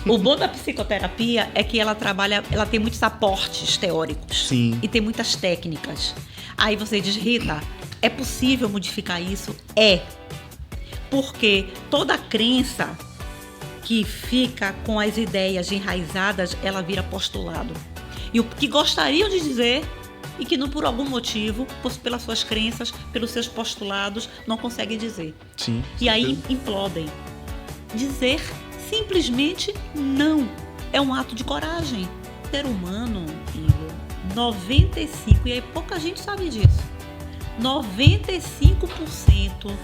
O bom da psicoterapia é que ela tem muitos aportes teóricos. Sim. E tem muitas técnicas. Aí você diz, Rita, é possível modificar isso? É. Porque toda crença que fica com as ideias enraizadas, ela vira postulado. E o que gostariam de dizer e que não, por algum motivo, pelas suas crenças, pelos seus postulados, não conseguem dizer. Sim. E aí implodem. Dizer simplesmente não é um ato de coragem. O ser humano, Igor, 95%, e aí pouca gente sabe disso, 95%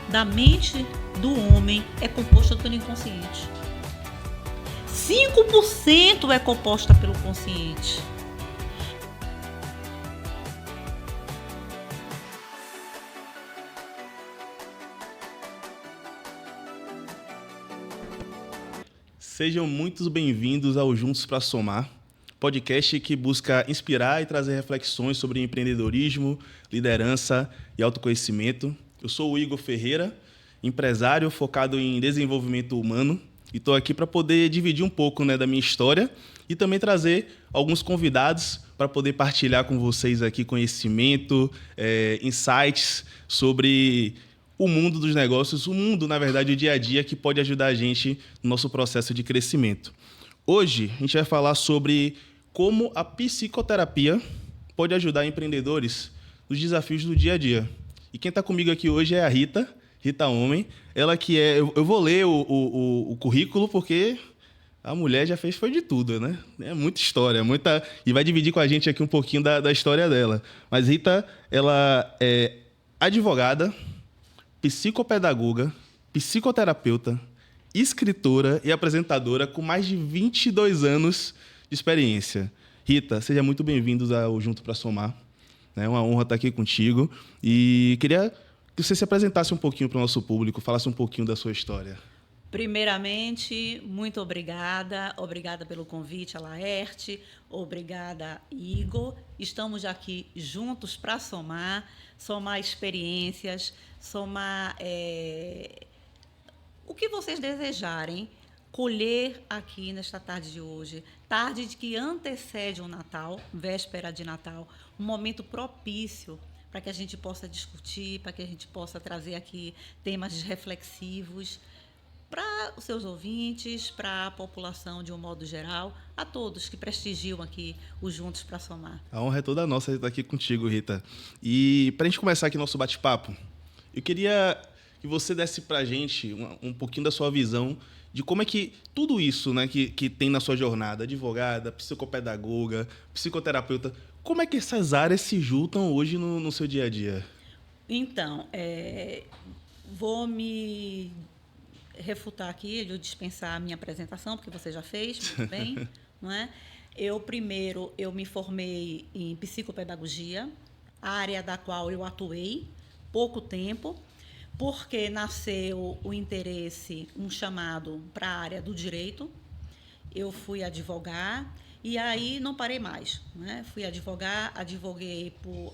da mente do homem é composta pelo inconsciente. 5% é composta pelo consciente. Sejam muito bem-vindos ao Juntos para Somar, podcast que busca inspirar e trazer reflexões sobre empreendedorismo, liderança e autoconhecimento. Eu sou o Igor Ferreira, empresário focado em desenvolvimento humano, e estou aqui para poder dividir um pouco, da minha história e também trazer alguns convidados para poder partilhar com vocês aqui conhecimento, insights sobre o mundo dos negócios, o mundo, na verdade, o dia a dia que pode ajudar a gente no nosso processo de crescimento. Hoje, a gente vai falar sobre como a psicoterapia pode ajudar empreendedores nos desafios do dia a dia. E quem está comigo aqui hoje é a Rita Homem. Ela que é... Eu vou ler o currículo porque a mulher já foi de tudo, né? É muita história, e vai dividir com a gente aqui um pouquinho da história dela. Mas Rita, ela é advogada, psicopedagoga, psicoterapeuta, escritora e apresentadora com mais de 22 anos de experiência. Rita, seja muito bem-vindos ao Junto para Somar. É uma honra estar aqui contigo. E queria que você se apresentasse um pouquinho para o nosso público, falasse um pouquinho da sua história. Primeiramente, muito obrigada. Obrigada pelo convite, a Laerte. Obrigada, Igor. Estamos aqui juntos para somar experiências, somar o que vocês desejarem colher aqui nesta tarde de hoje. Tarde de que antecede o Natal, véspera de Natal, um momento propício para que a gente possa discutir, para que a gente possa trazer aqui temas reflexivos para os seus ouvintes, para a população de um modo geral, a todos que prestigiam aqui os Juntos para Somar. A honra é toda nossa estar aqui contigo, Rita. E para a gente começar aqui nosso bate-papo, eu queria que você desse para a gente um pouquinho da sua visão de como é que tudo isso, que tem na sua jornada, advogada, psicopedagoga, psicoterapeuta, como é que essas áreas se juntam hoje no seu dia a dia? Então, vou me refutar aqui, de dispensar a minha apresentação, porque você já fez muito bem, não é? Eu me formei em psicopedagogia, área da qual eu atuei pouco tempo, porque nasceu o interesse, um chamado para a área do direito. Eu fui advogar e aí não parei mais, né? Fui advogar,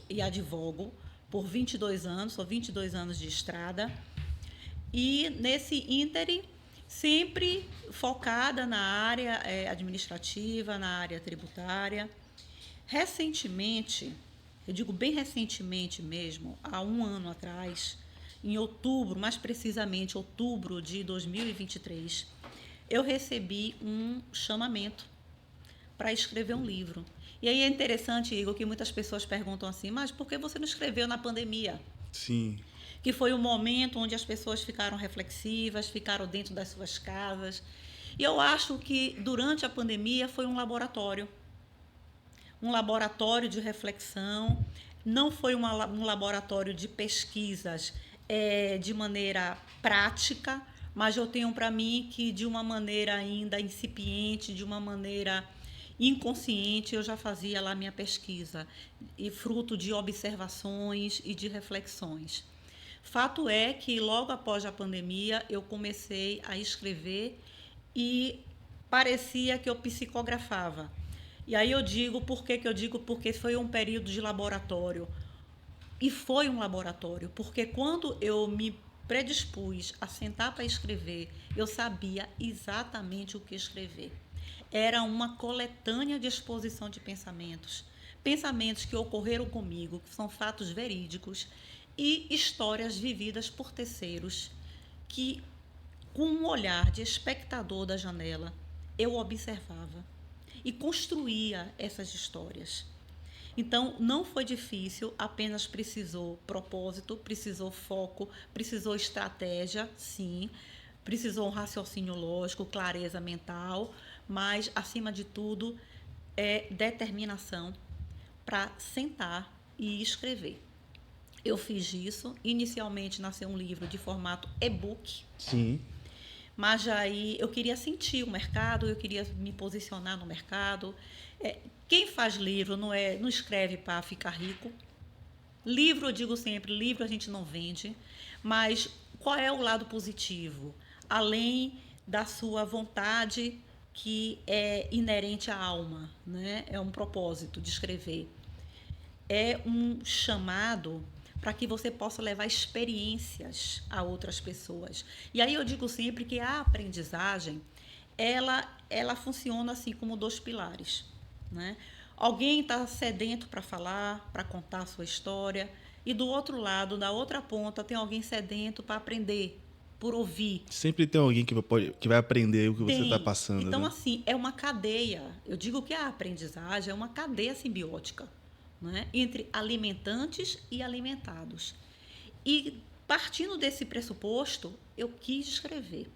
e advogo por 22 anos, sou 22 anos de estrada. E, nesse ínterim, sempre focada na área administrativa, na área tributária. Recentemente, eu digo bem recentemente mesmo, há um ano atrás, em outubro, mais precisamente outubro de 2023, eu recebi um chamamento para escrever um livro. E aí é interessante, Igor, que muitas pessoas perguntam assim, mas por que você não escreveu na pandemia? Sim. Que foi um momento onde as pessoas ficaram reflexivas, ficaram dentro das suas casas. E eu acho que, durante a pandemia, foi um laboratório de reflexão. Não foi um laboratório de pesquisas de maneira prática, mas eu tenho para mim que, de uma maneira ainda incipiente, de uma maneira inconsciente, eu já fazia lá minha pesquisa, e fruto de observações e de reflexões. Fato é que, logo após a pandemia, eu comecei a escrever e parecia que eu psicografava. E aí eu digo, por que eu digo? Porque foi um período de laboratório. E foi um laboratório, porque quando eu me predispus a sentar para escrever, eu sabia exatamente o que escrever. Era uma coletânea de exposição de pensamentos. Pensamentos que ocorreram comigo, que são fatos verídicos, e histórias vividas por terceiros, que, com um olhar de espectador da janela, eu observava e construía essas histórias. Então, não foi difícil, apenas precisou propósito, precisou foco, precisou estratégia, sim, precisou um raciocínio lógico, clareza mental, mas, acima de tudo, determinação para sentar e escrever. Eu fiz isso. Inicialmente, nasceu um livro de formato e-book. Sim. Mas aí eu queria sentir o mercado, eu queria me posicionar no mercado. Quem faz livro não escreve para ficar rico. Livro, eu digo sempre, livro a gente não vende. Mas qual é o lado positivo? Além da sua vontade, que é inerente à alma, né? É um propósito de escrever. É um chamado para que você possa levar experiências a outras pessoas. E aí eu digo sempre que a aprendizagem, ela funciona assim como 2 pilares, né? Alguém está sedento para falar, para contar a sua história, e do outro lado, da outra ponta, tem alguém sedento para aprender, por ouvir. Sempre tem alguém que vai aprender o que você está passando. Então, né? assim, é uma cadeia. Eu digo que a aprendizagem é uma cadeia simbiótica, né? Entre alimentantes e alimentados. E, partindo desse pressuposto, eu quis escrever.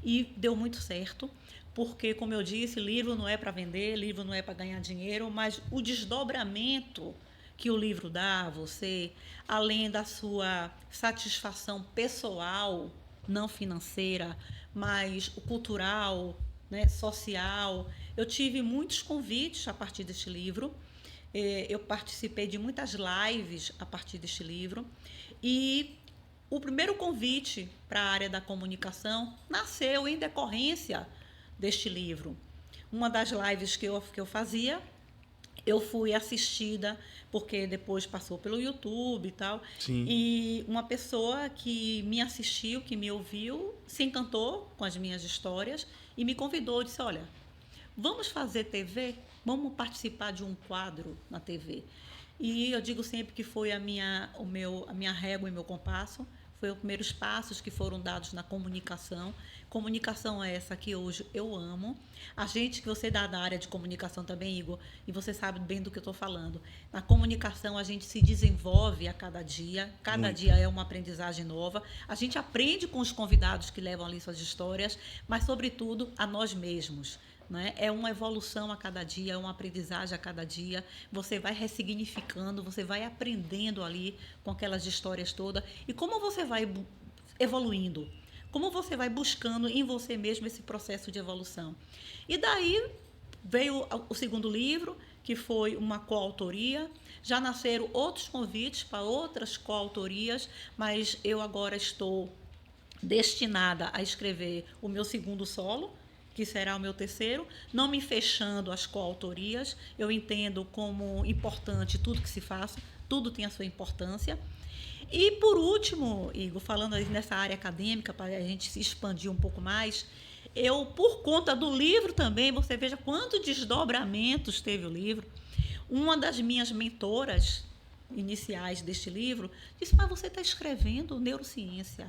E deu muito certo, porque, como eu disse, livro não é para vender, livro não é para ganhar dinheiro, mas o desdobramento que o livro dá a você, além da sua satisfação pessoal, não financeira, mas o cultural, né, social. Eu tive muitos convites a partir deste livro. Eu participei de muitas lives a partir deste livro. E o primeiro convite para a área da comunicação nasceu em decorrência deste livro. Uma das lives que eu fazia, eu fui assistida, porque depois passou pelo YouTube e tal. Sim. E uma pessoa que me assistiu, que me ouviu, se encantou com as minhas histórias e me convidou, disse, olha, vamos fazer TV? Vamos participar de um quadro na TV. E eu digo sempre que foi a minha régua e meu compasso. Foi os primeiros passos que foram dados na comunicação. Comunicação é essa que hoje eu amo. A gente que você dá da área de comunicação também, Igor, e você sabe bem do que eu estou falando. Na comunicação a gente se desenvolve a cada dia. Cada dia é uma aprendizagem nova. A gente aprende com os convidados que levam ali suas histórias, mas, sobretudo, a nós mesmos. Né? É uma evolução a cada dia, é uma aprendizagem a cada dia. Você vai ressignificando, você vai aprendendo ali com aquelas histórias todas. E como você vai evoluindo? Como você vai buscando em você mesmo esse processo de evolução? E daí veio o segundo livro, que foi uma coautoria. Já nasceram outros convites para outras coautorias, mas eu agora estou destinada a escrever o meu segundo solo, que será o meu terceiro, não me fechando às coautorias. Eu entendo como importante tudo que se faça, tudo tem a sua importância. E, por último, Igor, falando aí nessa área acadêmica, para a gente se expandir um pouco mais, eu, por conta do livro também, você veja quantos desdobramentos teve o livro. Uma das minhas mentoras iniciais deste livro disse, mas você está escrevendo neurociência.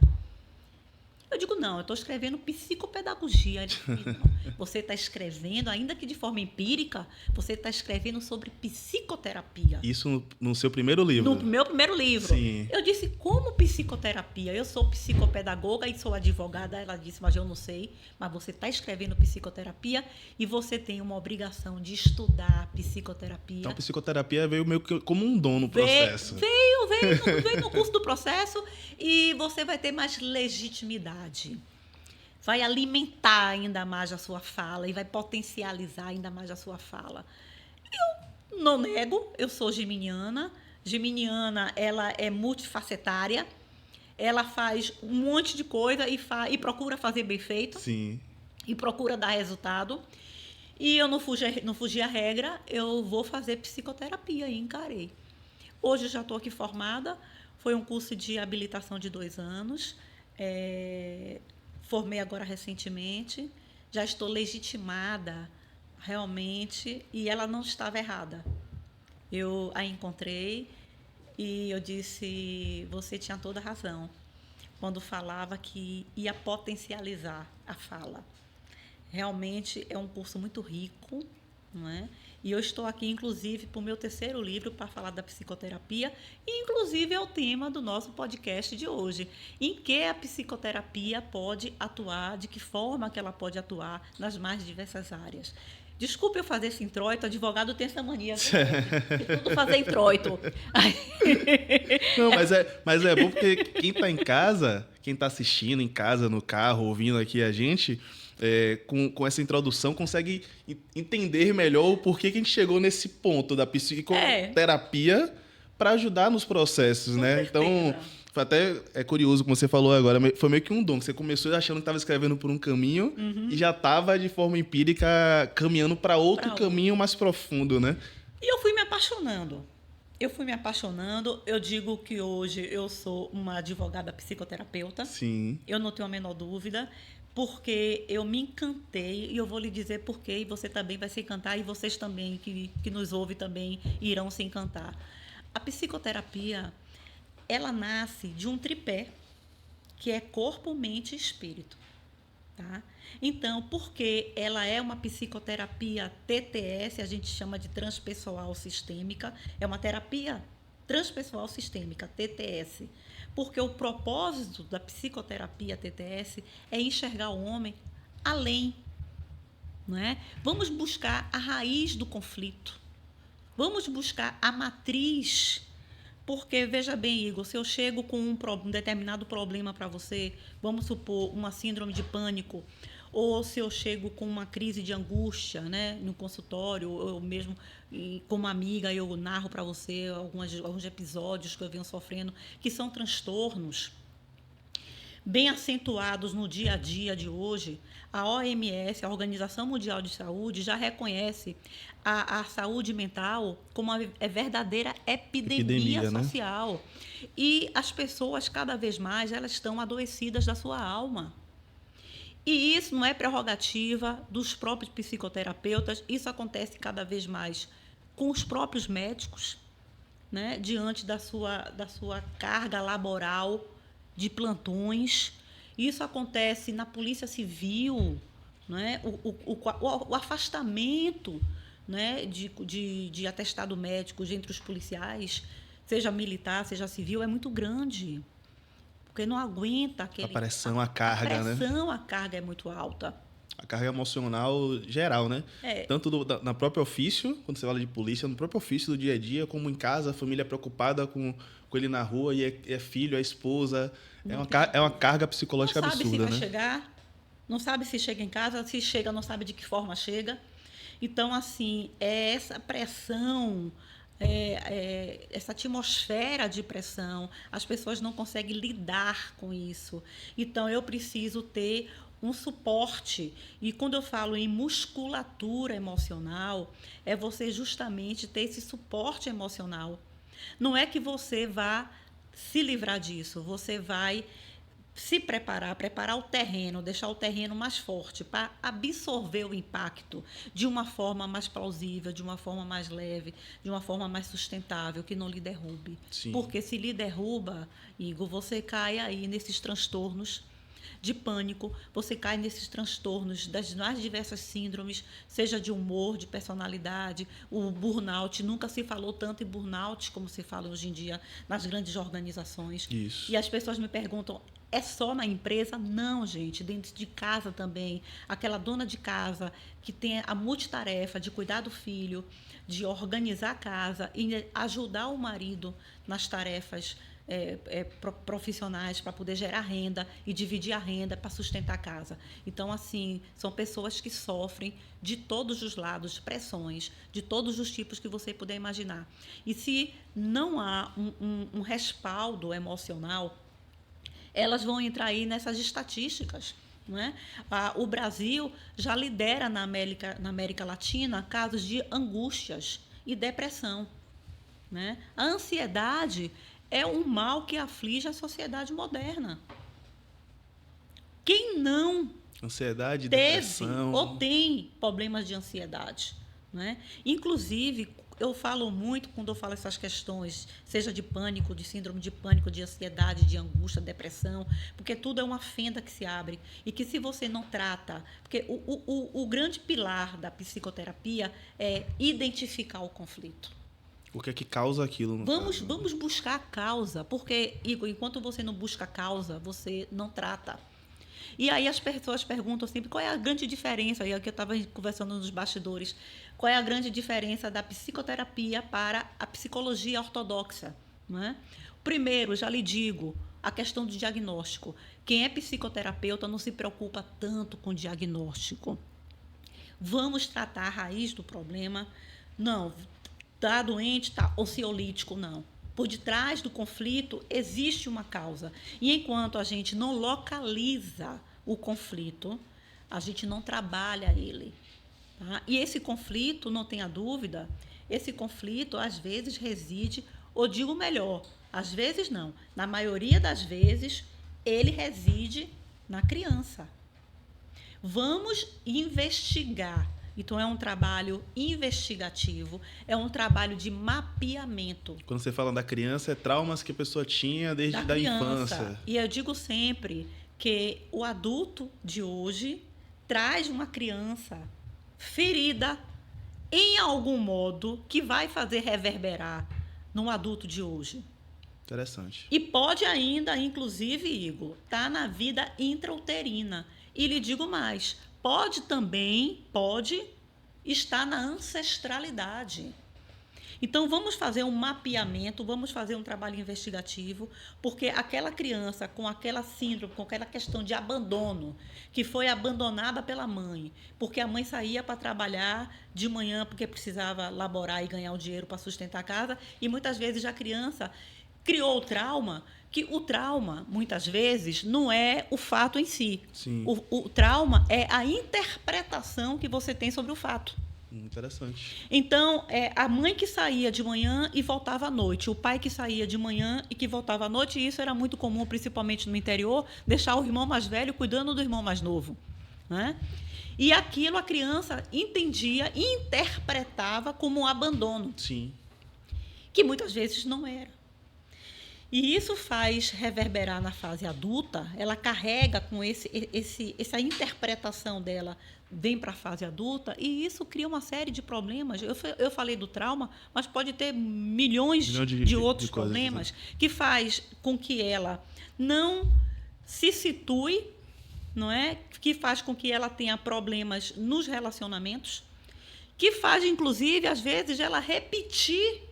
Eu digo, não, eu estou escrevendo psicopedagogia. Ele disse, não, você está escrevendo, ainda que de forma empírica, você está escrevendo sobre psicoterapia. Isso no seu primeiro livro? No meu primeiro livro. Sim. Eu disse, como psicoterapia? Eu sou psicopedagoga e sou advogada. Ela disse, mas eu não sei. Mas você está escrevendo psicoterapia e você tem uma obrigação de estudar psicoterapia. Então, a psicoterapia veio meio que como um dom no processo. Veio no curso do processo e você vai ter mais legitimidade. Vai alimentar ainda mais a sua fala e vai potencializar ainda mais a sua fala. Eu não nego, eu sou geminiana. Geminiana, ela é multifacetária. Ela faz um monte de coisa e procura fazer bem feito. Sim. E procura dar resultado. E eu não fugi à regra, eu vou fazer psicoterapia e encarei. Hoje já estou aqui formada, Foi um curso de habilitação de 2 anos. Formei agora recentemente. Já estou legitimada realmente e ela não estava errada. Eu a encontrei e eu disse, você tinha toda a razão quando falava que ia potencializar a fala. Realmente é um curso muito rico, não é? E eu estou aqui, inclusive, para o meu 3º livro para falar da psicoterapia, e, inclusive, é o tema do nosso podcast de hoje. Em que a psicoterapia pode atuar, de que forma que ela pode atuar nas mais diversas áreas. Desculpe eu fazer esse introito, advogado tem essa mania, de tudo fazer introito. Não, mas é bom porque quem está em casa, quem está assistindo em casa, no carro, ouvindo aqui a gente, com essa introdução, consegue entender melhor o porquê que a gente chegou nesse ponto da psicoterapia para ajudar nos processos, né? Então, até é curioso, como você falou agora, foi meio que um dom, que você começou achando que estava escrevendo por um caminho e já estava, de forma empírica, caminhando para outro caminho mais profundo, né? E eu fui me apaixonando. Eu digo que hoje eu sou uma advogada psicoterapeuta. Sim. Eu não tenho a menor dúvida, porque eu me encantei, e eu vou lhe dizer por quê, e você também vai se encantar, e vocês também, que nos ouvem também, irão se encantar. A psicoterapia, ela nasce de um tripé, que é corpo, mente e espírito. Tá? Então, porque ela é uma psicoterapia TTS, a gente chama de transpessoal sistêmica, é uma terapia transpessoal sistêmica, TTS, porque o propósito da psicoterapia TTS é enxergar o homem além, não é? Vamos buscar a raiz do conflito, vamos buscar a matriz. Porque, veja bem, Igor, se eu chego com um determinado problema para você, vamos supor, uma síndrome de pânico, ou se eu chego com uma crise de angústia, né, no consultório, ou mesmo com uma amiga, eu narro para você alguns episódios que eu venho sofrendo, que são transtornos bem acentuados no dia a dia de hoje. A OMS, a Organização Mundial de Saúde, já reconhece a saúde mental como uma verdadeira epidemia social. Né? E as pessoas, cada vez mais, elas estão adoecidas da sua alma. E isso não é prerrogativa dos próprios psicoterapeutas, isso acontece cada vez mais com os próprios médicos, né? Diante da sua carga laboral, de plantões. Isso acontece na Polícia Civil, né? O afastamento, né? de atestado médico entre os policiais, seja militar, seja civil, é muito grande. Porque não aguenta aquele... A pressão, a carga, né? A carga é muito alta. A carga emocional geral, né? Tanto na próprio ofício, quando você fala de polícia, no próprio ofício do dia a dia, como em casa, a família preocupada com ele na rua, e é filho, é esposa. É uma carga psicológica absurda, né? Não sabe se vai chegar, não sabe se chega em casa, se chega, não sabe de que forma chega. Então, assim, essa pressão... essa atmosfera de pressão, as pessoas não conseguem lidar com isso. Então, eu preciso ter um suporte. E quando eu falo em musculatura emocional, é você justamente ter esse suporte emocional. Não é que você vá se livrar disso, você vai se preparar o terreno, deixar o terreno mais forte para absorver o impacto de uma forma mais plausível, de uma forma mais leve, de uma forma mais sustentável, que não lhe derrube. Sim. Porque se lhe derruba, Igor, você cai aí nesses transtornos de pânico, você cai nesses transtornos das mais diversas síndromes, seja de humor, de personalidade, o burnout. Nunca se falou tanto em burnout como se fala hoje em dia nas grandes organizações. Isso. E as pessoas me perguntam, é só na empresa? Não, gente, dentro de casa também. Aquela dona de casa que tem a multitarefa de cuidar do filho, de organizar a casa e ajudar o marido nas tarefas profissionais para poder gerar renda e dividir a renda para sustentar a casa. Então, assim, são pessoas que sofrem de todos os lados, pressões, de todos os tipos que você puder imaginar. E se não há um respaldo emocional, elas vão entrar aí nessas estatísticas. Não é? O Brasil já lidera na América Latina casos de angústias e depressão. Né? A ansiedade é um mal que aflige a sociedade moderna. Quem não Ansiedade, teve depressão. ou tem problemas de ansiedade, né? Inclusive, eu falo muito quando eu falo essas questões, seja de pânico, de síndrome de pânico, de ansiedade, de angústia, depressão, porque tudo é uma fenda que se abre e que se você não trata, porque o grande pilar da psicoterapia é identificar o conflito. O que é que causa aquilo? No caso? Vamos buscar a causa, porque, Igor, enquanto você não busca a causa, você não trata. E aí as pessoas perguntam sempre qual é a grande diferença, e aqui eu estava conversando nos bastidores, qual é a grande diferença da psicoterapia para a psicologia ortodoxa, não é? Primeiro, já lhe digo, a questão do diagnóstico. Quem é psicoterapeuta não se preocupa tanto com o diagnóstico. Vamos tratar a raiz do problema. Não, está doente, está ansiolítico, não. Por detrás do conflito existe uma causa. E enquanto a gente não localiza o conflito, a gente não trabalha ele. Tá? E esse conflito, não tenha dúvida, esse conflito às vezes reside, ou digo melhor, às vezes não, na maioria das vezes, ele reside na criança. Vamos investigar. Então, é um trabalho investigativo, é um trabalho de mapeamento. Quando você fala da criança, é traumas que a pessoa tinha desde a infância. E eu digo sempre que o adulto de hoje traz uma criança ferida em algum modo que vai fazer reverberar no adulto de hoje. Interessante. E pode ainda, inclusive, Igor, estar na vida intrauterina. E lhe digo mais, pode estar na ancestralidade. Então, vamos fazer um mapeamento, vamos fazer um trabalho investigativo, porque aquela criança com aquela síndrome, com aquela questão de abandono, que foi abandonada pela mãe, porque a mãe saía para trabalhar de manhã porque precisava laborar e ganhar o dinheiro para sustentar a casa, e muitas vezes a criança criou o trauma, que o trauma, muitas vezes, não é o fato em si. Sim. O trauma é a interpretação que você tem sobre o fato. Interessante. Então, a mãe que saía de manhã e voltava à noite, o pai que saía de manhã e que voltava à noite, e isso era muito comum, principalmente no interior, deixar o irmão mais velho cuidando do irmão mais novo, né? E aquilo a criança entendia e interpretava como um abandono. Sim. Que muitas vezes não era. E isso faz reverberar na fase adulta, ela carrega com essa interpretação dela, vem para a fase adulta, e isso cria uma série de problemas. Eu falei do trauma, mas pode ter milhões de outros problemas, né? Que faz com que ela não se situe, não é? Que faz com que ela tenha problemas nos relacionamentos, que faz, inclusive, às vezes, ela repetir,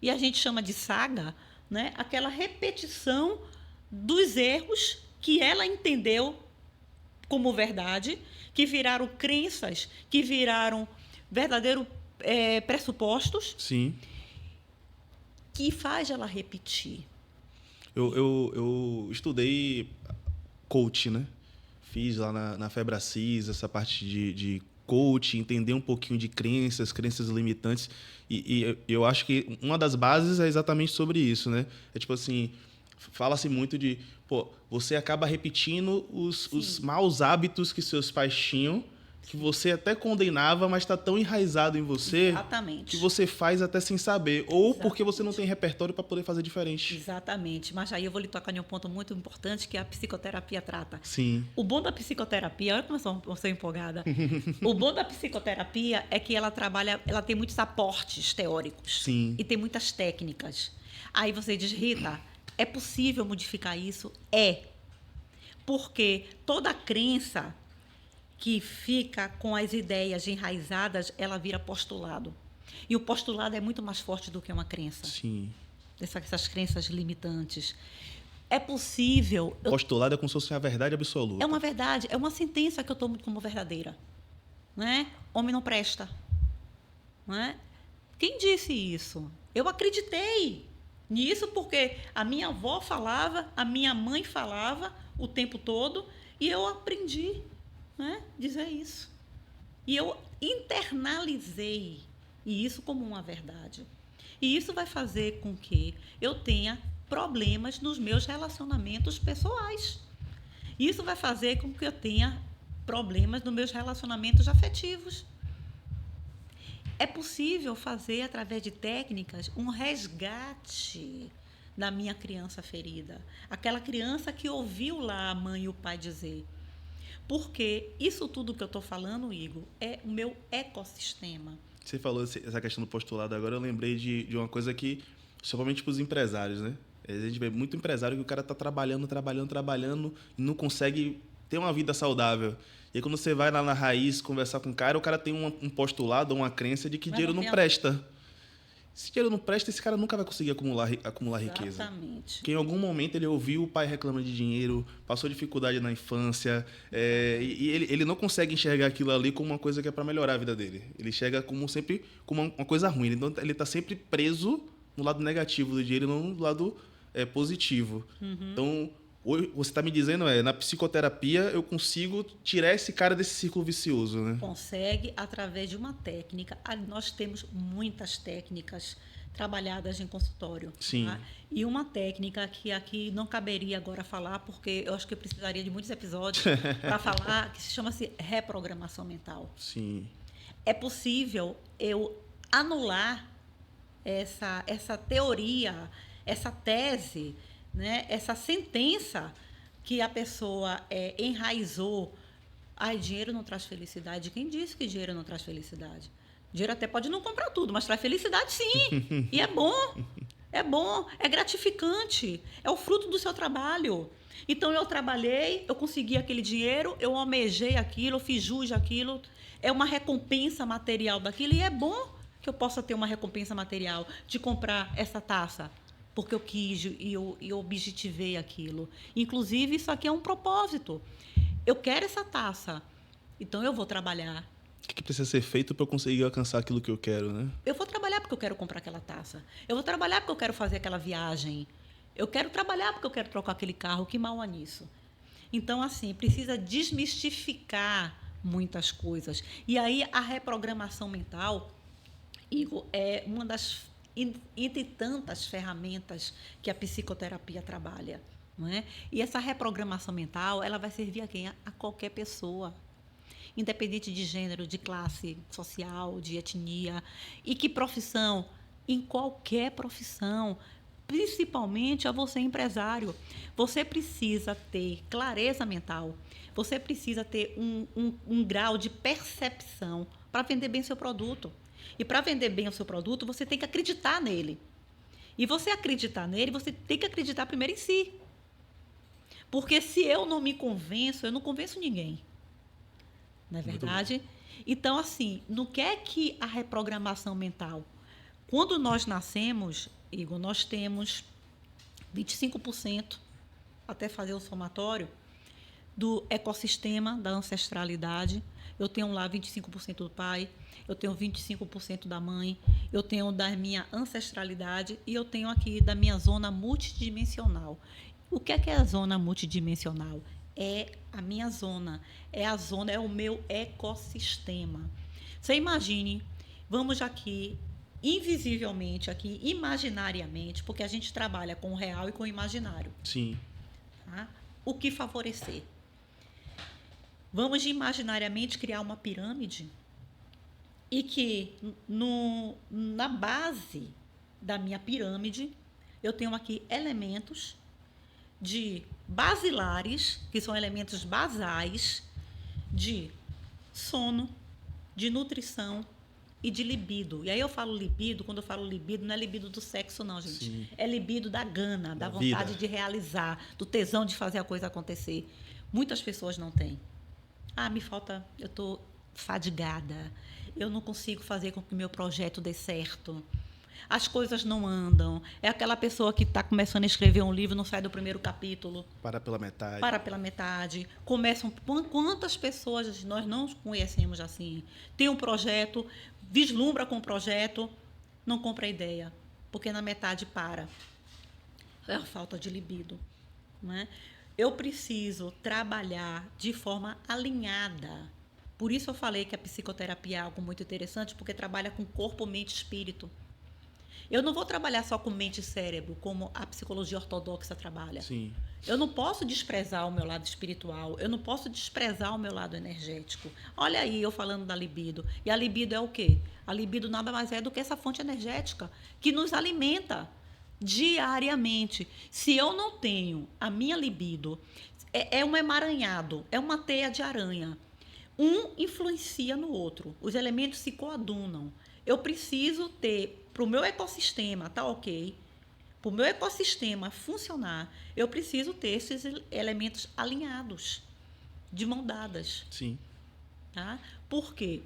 e a gente chama de saga, né? Aquela repetição dos erros que ela entendeu como verdade, que viraram crenças, que viraram verdadeiros pressupostos. Sim. Que faz ela repetir. Eu estudei coach, né? Fiz lá na Febracis essa parte de coach, entender um pouquinho de crenças limitantes. E eu acho que uma das bases é exatamente sobre isso, né? É tipo assim, fala-se muito de, você acaba repetindo os maus hábitos que seus pais tinham, que você até condenava, mas está tão enraizado em você. Exatamente. Que você faz até sem saber. Ou exatamente. Porque você não tem repertório para poder fazer diferente. Exatamente. Mas aí eu vou lhe tocar em um ponto muito importante que a psicoterapia trata. Sim. O bom da psicoterapia, olha como eu sou empolgada. O bom da psicoterapia é que ela tem muitos aportes teóricos. Sim. E tem muitas técnicas. Aí você diz, Rita, é possível modificar isso? Porque toda crença que fica com as ideias enraizadas, ela vira postulado. E o postulado é muito mais forte do que uma crença. Sim. Essas crenças limitantes. É possível... Postulado é como se fosse a verdade absoluta. É uma verdade, é uma sentença que eu tomo como verdadeira. Não é? Homem não presta. Não é? Quem disse isso? Eu acreditei nisso porque a minha avó falava, a minha mãe falava o tempo todo e eu aprendi, né, dizer isso. E eu internalizei isso como uma verdade. E isso vai fazer com que eu tenha problemas nos meus relacionamentos pessoais. Isso vai fazer com que eu tenha problemas nos meus relacionamentos afetivos. É possível fazer, através de técnicas, um resgate da minha criança ferida. Aquela criança que ouviu lá a mãe e o pai dizer. Porque isso tudo que eu estou falando, Igor, é o meu ecossistema. Você falou essa questão do postulado agora, eu lembrei de uma coisa que, principalmente para os empresários, né? A gente vê muito empresário que o cara está trabalhando e não consegue ter uma vida saudável. E aí, quando você vai lá na raiz conversar com o cara tem um postulado, uma crença de que dinheiro não presta. Se dinheiro não presta, esse cara nunca vai conseguir acumular riqueza. Exatamente. Porque em algum momento ele ouviu o pai reclamando de dinheiro, passou dificuldade na infância, e ele não consegue enxergar aquilo ali como uma coisa que é para melhorar a vida dele. Ele enxerga como sempre como uma coisa ruim. Então ele está sempre preso no lado negativo do dinheiro e não no lado positivo. Então, você está me dizendo, na psicoterapia eu consigo tirar esse cara desse círculo vicioso, né? Consegue através de uma técnica. Nós temos muitas técnicas trabalhadas em consultório. Sim. Tá? E uma técnica que aqui não caberia agora falar, porque eu acho que eu precisaria de muitos episódios para falar, que se chama-se reprogramação mental. Sim. É possível eu anular essa teoria, essa tese, né? Essa sentença que a pessoa enraizou. Dinheiro não traz felicidade. Quem disse que dinheiro não traz felicidade? Dinheiro até pode não comprar tudo, mas traz felicidade sim. E é bom. É bom, é gratificante. É o fruto do seu trabalho. Então, eu trabalhei, eu consegui aquele dinheiro, eu almejei aquilo, eu fiz jus aquilo. É uma recompensa material daquilo. E é bom que eu possa ter uma recompensa material de comprar essa taça. Porque eu quis e eu objetivei aquilo. Inclusive, isso aqui é um propósito. Eu quero essa taça, então eu vou trabalhar. O que precisa ser feito para eu conseguir alcançar aquilo que eu quero, né? Eu vou trabalhar porque eu quero comprar aquela taça. Eu vou trabalhar porque eu quero fazer aquela viagem. Eu quero trabalhar porque eu quero trocar aquele carro. Que mal há nisso? Então, assim, precisa desmistificar muitas coisas. E aí, a reprogramação mental, Igor, é uma das entre tantas ferramentas que a psicoterapia trabalha, não é? E essa reprogramação mental, ela vai servir a quem? A qualquer pessoa, independente de gênero, de classe social, de etnia, e que profissão, em qualquer profissão, principalmente a você empresário. Você precisa ter clareza mental, você precisa ter um grau de percepção para vender bem seu produto. E para vender bem o seu produto, você tem que acreditar nele. E você acreditar nele, você tem que acreditar primeiro em si. Porque se eu não me convenço, eu não convenço ninguém. Não é verdade? Então, assim, no que é que a reprogramação mental? Quando nós nascemos, Igor, nós temos 25%, até fazer o somatório, do ecossistema da ancestralidade. Eu tenho lá 25% do pai, eu tenho 25% da mãe, eu tenho da minha ancestralidade e eu tenho aqui da minha zona multidimensional. O que é a zona multidimensional? É a minha zona, é o meu ecossistema. Você imagine, vamos aqui, invisivelmente, aqui, imaginariamente, porque a gente trabalha com o real e com o imaginário. Sim. Tá? O que favorecer? Vamos imaginariamente criar uma pirâmide e que na base da minha pirâmide eu tenho aqui elementos de basilares, que são elementos basais de sono, de nutrição e de libido. E aí eu falo libido, quando eu falo libido, não é libido do sexo não, gente. Sim. É libido da gana, da vontade de realizar, do tesão de fazer a coisa acontecer. Muitas pessoas não têm. Me falta, eu estou fadigada, eu não consigo fazer com que o meu projeto dê certo. As coisas não andam. É aquela pessoa que está começando a escrever um livro, não sai do primeiro capítulo. Para pela metade. Para pela metade. Quantas pessoas nós não conhecemos assim? Tem um projeto, vislumbra com o projeto, não compra a ideia, porque na metade para. É a falta de libido, não é? Eu preciso trabalhar de forma alinhada. Por isso eu falei que a psicoterapia é algo muito interessante, porque trabalha com corpo, mente e espírito. Eu não vou trabalhar só com mente e cérebro, como a psicologia ortodoxa trabalha. Sim. Eu não posso desprezar o meu lado espiritual, eu não posso desprezar o meu lado energético. Olha aí, eu falando da libido. E a libido é o quê? A libido nada mais é do que essa fonte energética que nos alimenta diariamente. Se eu não tenho a minha libido, é um emaranhado, é uma teia de aranha. Um influencia no outro, os elementos se coadunam. Eu preciso ter, para o meu ecossistema, tá ok? Para o meu ecossistema funcionar, eu preciso ter esses elementos alinhados, de mão dadas. Sim. Tá? Por quê?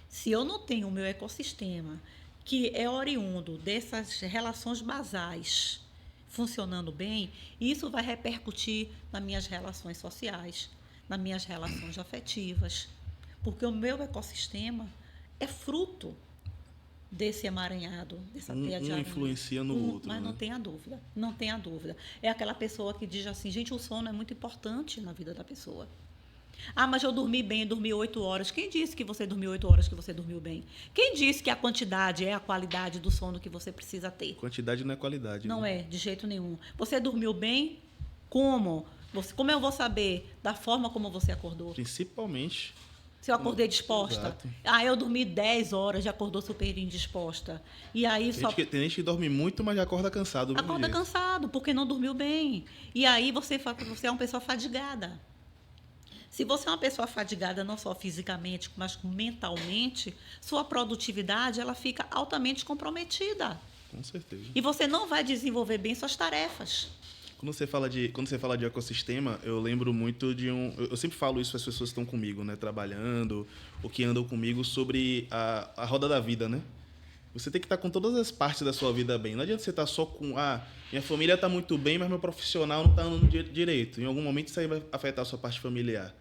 Se eu não tenho o meu ecossistema, que é oriundo dessas relações basais funcionando bem, isso vai repercutir nas minhas relações sociais, nas minhas relações afetivas. Porque o meu ecossistema é fruto desse emaranhado, dessa teia de Um aranha. influencia no outro. Mas né? não tenha dúvida, não tenha dúvida. É aquela pessoa que diz assim, gente, o sono é muito importante na vida da pessoa. Ah, mas eu dormi bem, dormi 8 horas. Quem disse que você dormiu 8 horas, que você dormiu bem? Quem disse que a quantidade é a qualidade do sono que você precisa ter? Quantidade não é qualidade. Não né? é, de jeito nenhum. Você dormiu bem? Como? Como eu vou saber da forma como você acordou? Principalmente. Se eu acordei disposta. Exato. Ah, eu dormi 10 horas, já acordou super indisposta. E aí só... Tem gente que dorme muito, mas já acorda cansado. do mesmo Acorda jeito. cansado, porque não dormiu bem. E aí você é uma pessoa fadigada. Se você é uma pessoa fadigada não só fisicamente, mas mentalmente, sua produtividade ela fica altamente comprometida. Com certeza. E você não vai desenvolver bem suas tarefas. Quando você fala de ecossistema, eu lembro muito de um... Eu sempre falo isso para as pessoas que estão comigo, né? Trabalhando, ou que andam comigo, sobre a roda da vida, né? Você tem que estar com todas as partes da sua vida bem. Não adianta você estar só com... minha família está muito bem, mas meu profissional não está andando direito. Em algum momento isso aí vai afetar a sua parte familiar.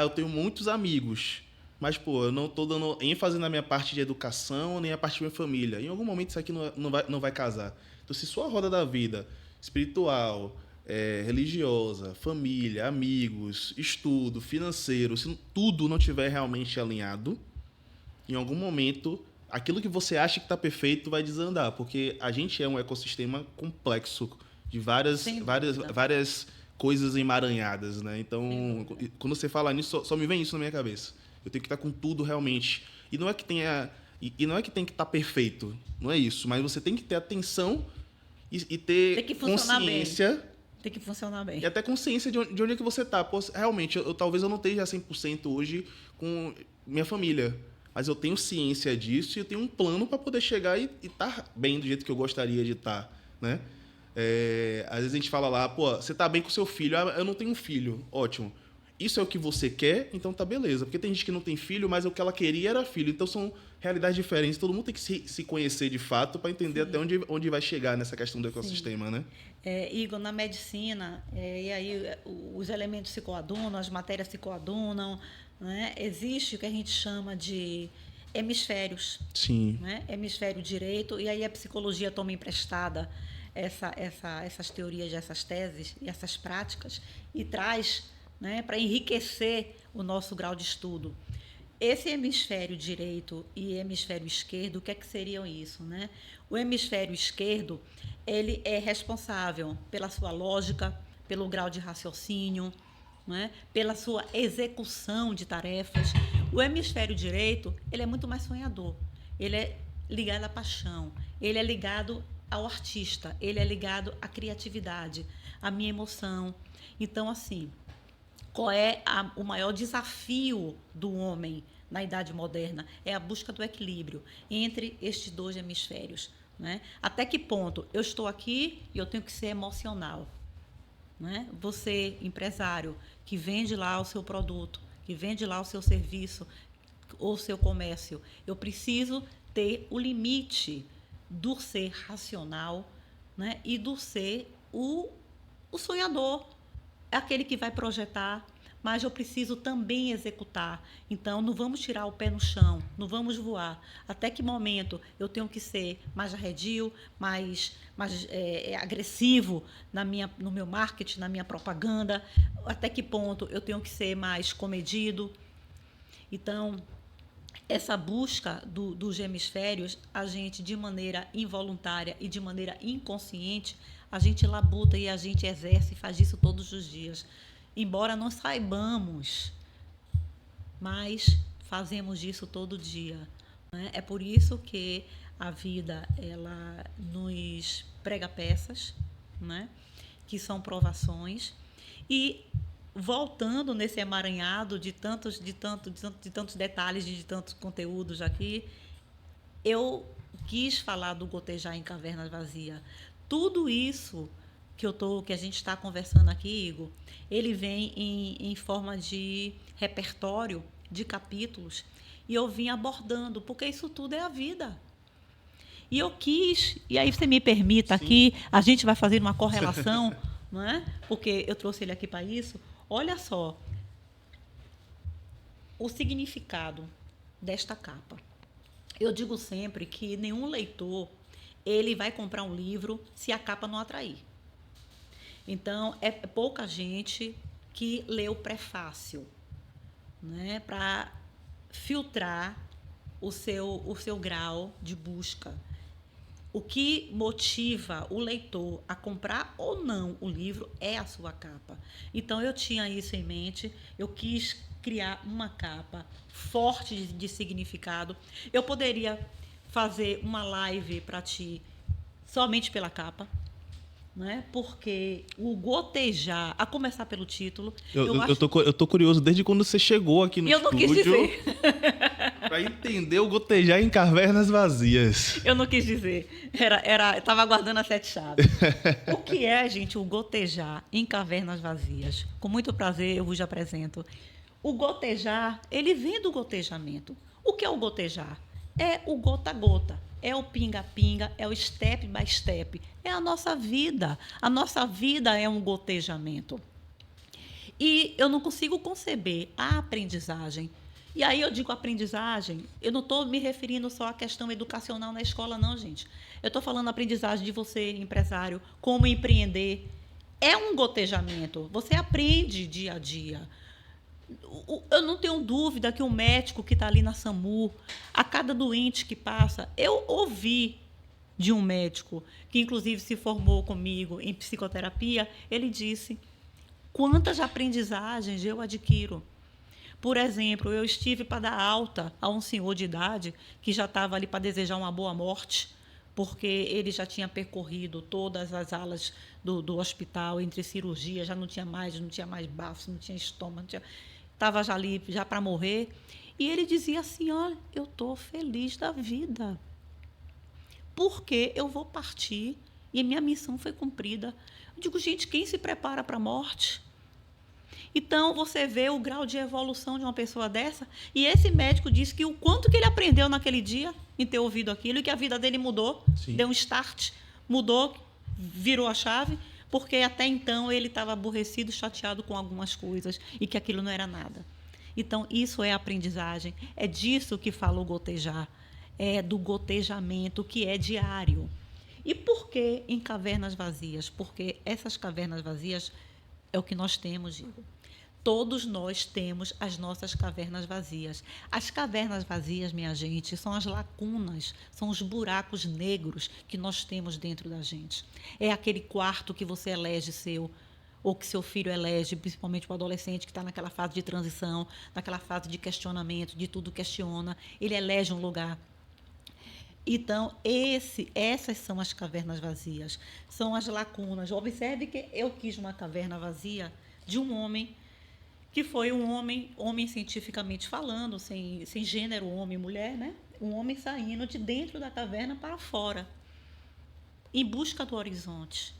Eu tenho muitos amigos, mas, pô, eu não estou dando ênfase na minha parte de educação, nem a parte da minha família. Em algum momento isso aqui não vai casar. Então, se sua roda da vida espiritual, religiosa, família, amigos, estudo, financeiro, se tudo não estiver realmente alinhado, em algum momento, aquilo que você acha que está perfeito vai desandar, porque a gente é um ecossistema complexo de várias coisas emaranhadas, né? Então, quando você fala nisso, só me vem isso na minha cabeça. Eu tenho que estar com tudo realmente. E não é que não é que tem que estar perfeito, não é isso, mas você tem que ter atenção e ter consciência. Bem. Tem que funcionar bem. E até consciência de onde é que você está. Realmente, talvez eu não esteja 100% hoje com minha família, mas eu tenho ciência disso e eu tenho um plano para poder chegar e estar bem do jeito que eu gostaria de estar, né? Às vezes a gente fala lá, você tá bem com seu filho? Eu não tenho um filho. Ótimo. Isso é o que você quer? Então tá beleza. Porque tem gente que não tem filho, mas o que ela queria era filho. Então são realidades diferentes. Todo mundo tem que se conhecer de fato para entender até onde vai chegar nessa questão do ecossistema, Sim. né? Igor, na medicina, e aí os elementos se coadunam, as matérias se coadunam, né? Existe o que a gente chama de hemisférios. Sim. Né? Hemisfério direito, e aí a psicologia toma emprestada essas teorias, essas teses e essas práticas e traz, né, para enriquecer o nosso grau de estudo. Esse hemisfério direito e hemisfério esquerdo, o que é que seriam isso? Né? O hemisfério esquerdo ele é responsável pela sua lógica, pelo grau de raciocínio, né? Pela sua execução de tarefas. O hemisfério direito ele é muito mais sonhador, ele é ligado à paixão, ele é ligado ao artista, ele é ligado à criatividade, à minha emoção. Então, assim, qual é o maior desafio do homem na idade moderna? É a busca do equilíbrio entre estes dois hemisférios. Né? Até que ponto eu estou aqui e eu tenho que ser emocional? Né? Você, empresário, que vende lá o seu produto, que vende lá o seu serviço ou o seu comércio, eu preciso ter o limite do ser racional, né? E do ser o sonhador, aquele que vai projetar, mas eu preciso também executar. Então, não vamos tirar o pé no chão, não vamos voar. Até que momento eu tenho que ser mais arredio, mais agressivo no meu marketing, na minha propaganda? Até que ponto eu tenho que ser mais comedido? Então, essa busca dos hemisférios, a gente, de maneira involuntária e de maneira inconsciente, a gente labuta e a gente exerce e faz isso todos os dias. Embora não saibamos, mas fazemos isso todo dia, né? É por isso que a vida, ela nos prega peças, né? Que são provações. E voltando nesse emaranhado de tantos detalhes, de tantos conteúdos aqui, eu quis falar do gotejar em cavernas vazias. Tudo isso que a gente está conversando aqui, Igor, ele vem em forma de repertório, de capítulos, e eu vim abordando, porque isso tudo é a vida. E eu quis, e aí você me permita aqui, a gente vai fazer uma correlação, não é? Porque eu trouxe ele aqui para isso. Olha só, o significado desta capa. Eu digo sempre que nenhum leitor ele vai comprar um livro se a capa não atrair. Então, é pouca gente que lê o prefácio, né, para filtrar o seu grau de busca. O que motiva o leitor a comprar ou não o livro é a sua capa. Então, eu tinha isso em mente, eu quis criar uma capa forte de significado. Eu poderia fazer uma live para ti somente pela capa, né? Porque o gotejar, a começar pelo título... Eu tô curioso desde quando você chegou aqui no estúdio. Eu não quis dizer. Para entender o gotejar em cavernas vazias. Eu não quis dizer. Eu estava aguardando as 7 chaves. O que é, gente, o gotejar em cavernas vazias? Com muito prazer, eu vos apresento. O gotejar, ele vem do gotejamento. O que é o gotejar? É o gota a gota, é o pinga-pinga, é o step by step. É a nossa vida. A nossa vida é um gotejamento. E eu não consigo conceber a aprendizagem. E aí eu digo aprendizagem, eu não estou me referindo só à questão educacional na escola, não, gente. Eu estou falando aprendizagem de você, empresário, como empreender. É um gotejamento. Você aprende dia a dia. Eu não tenho dúvida que o médico que está ali na SAMU, a cada doente que passa, eu ouvi de um médico, que inclusive se formou comigo em psicoterapia, ele disse, quantas aprendizagens eu adquiro. Por exemplo, eu estive para dar alta a um senhor de idade que já estava ali para desejar uma boa morte, porque ele já tinha percorrido todas as alas do hospital, entre cirurgia, já não tinha mais baço, não tinha estômago, estava já ali já para morrer. E ele dizia assim, olha, eu estou feliz da vida, porque eu vou partir e a minha missão foi cumprida. Eu digo, gente, quem se prepara para a morte? Então, você vê o grau de evolução de uma pessoa dessa, e esse médico disse que o quanto que ele aprendeu naquele dia em ter ouvido aquilo, e que a vida dele mudou, Sim. Deu um start, mudou, virou a chave, porque até então ele estava aborrecido, chateado com algumas coisas, e que aquilo não era nada. Então, isso é aprendizagem, é disso que fala o gotejar, é do gotejamento que é diário. E por que em cavernas vazias? Porque essas cavernas vazias é o que nós temos, Igor. Todos nós temos as nossas cavernas vazias. As cavernas vazias, minha gente, são as lacunas, são os buracos negros que nós temos dentro da gente. É aquele quarto que você elege seu, ou que seu filho elege, principalmente o adolescente que está naquela fase de transição, naquela fase de questionamento, de tudo questiona, ele elege um lugar. Então, essas são as cavernas vazias, são as lacunas. Observe que eu quis uma caverna vazia de um homem que foi um homem cientificamente falando, sem gênero, homem e mulher, né? Um homem saindo de dentro da caverna para fora, em busca do horizonte.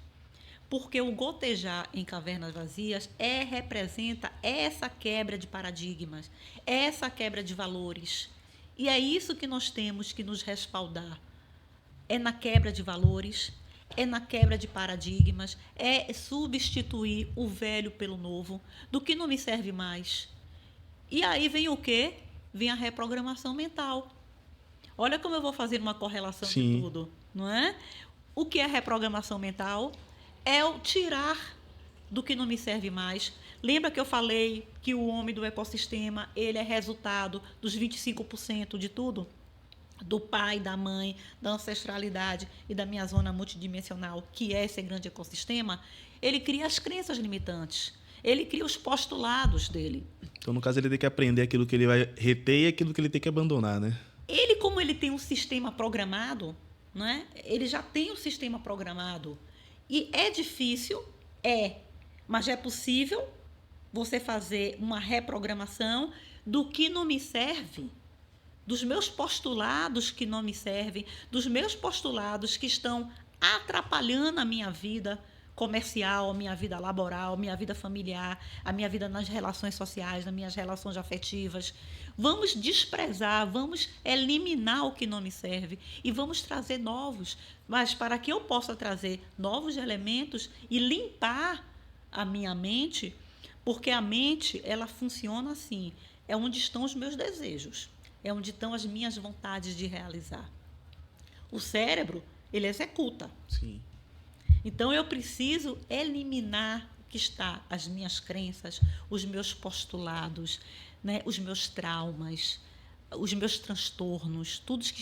Porque o gotejar em cavernas vazias representa essa quebra de paradigmas, essa quebra de valores. E é isso que nós temos que nos respaldar. É na quebra de valores, é na quebra de paradigmas, é substituir o velho pelo novo, do que não me serve mais. E aí vem o quê? Vem a reprogramação mental. Olha como eu vou fazer uma correlação Sim. de tudo, não é? O que é reprogramação mental? É o tirar do que não me serve mais, Lembra que eu falei que o homem do ecossistema, ele é resultado dos 25% de tudo? Do pai, da mãe, da ancestralidade e da minha zona multidimensional, que é esse grande ecossistema. Ele cria as crenças limitantes. Ele cria os postulados dele. Então, no caso, ele tem que aprender aquilo que ele vai reter e aquilo que ele tem que abandonar, né? Ele, como ele tem um sistema programado, não é? Ele já tem um sistema programado. E é difícil, mas é possível você fazer uma reprogramação do que não me serve, dos meus postulados que não me servem, dos meus postulados que estão atrapalhando a minha vida comercial, a minha vida laboral, a minha vida familiar, a minha vida nas relações sociais, nas minhas relações afetivas. Vamos desprezar, vamos eliminar o que não me serve e vamos trazer novos. Mas para que eu possa trazer novos elementos e limpar a minha mente, porque a mente, ela funciona assim, é onde estão os meus desejos, é onde estão as minhas vontades de realizar. O cérebro, ele executa. Sim. Então, eu preciso eliminar o que está, as minhas crenças, os meus postulados, né, os meus traumas, os meus transtornos, tudo que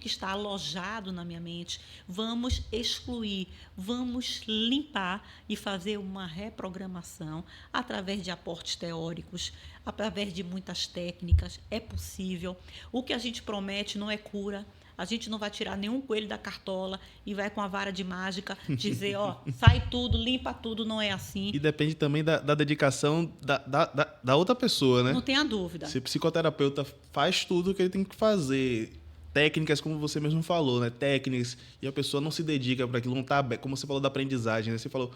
está alojado na minha mente. Vamos excluir, vamos limpar e fazer uma reprogramação através de aportes teóricos, através de muitas técnicas. É possível. O que a gente promete não é cura. A gente não vai tirar nenhum coelho da cartola e vai com a vara de mágica dizer, sai tudo, limpa tudo, não é assim. E depende também da dedicação da outra pessoa, né? Não tenha dúvida. Se o psicoterapeuta faz tudo o que ele tem que fazer, técnicas, como você mesmo falou, né? Técnicas, e a pessoa não se dedica para aquilo, não está aberto. Como você falou da aprendizagem, né? Você falou,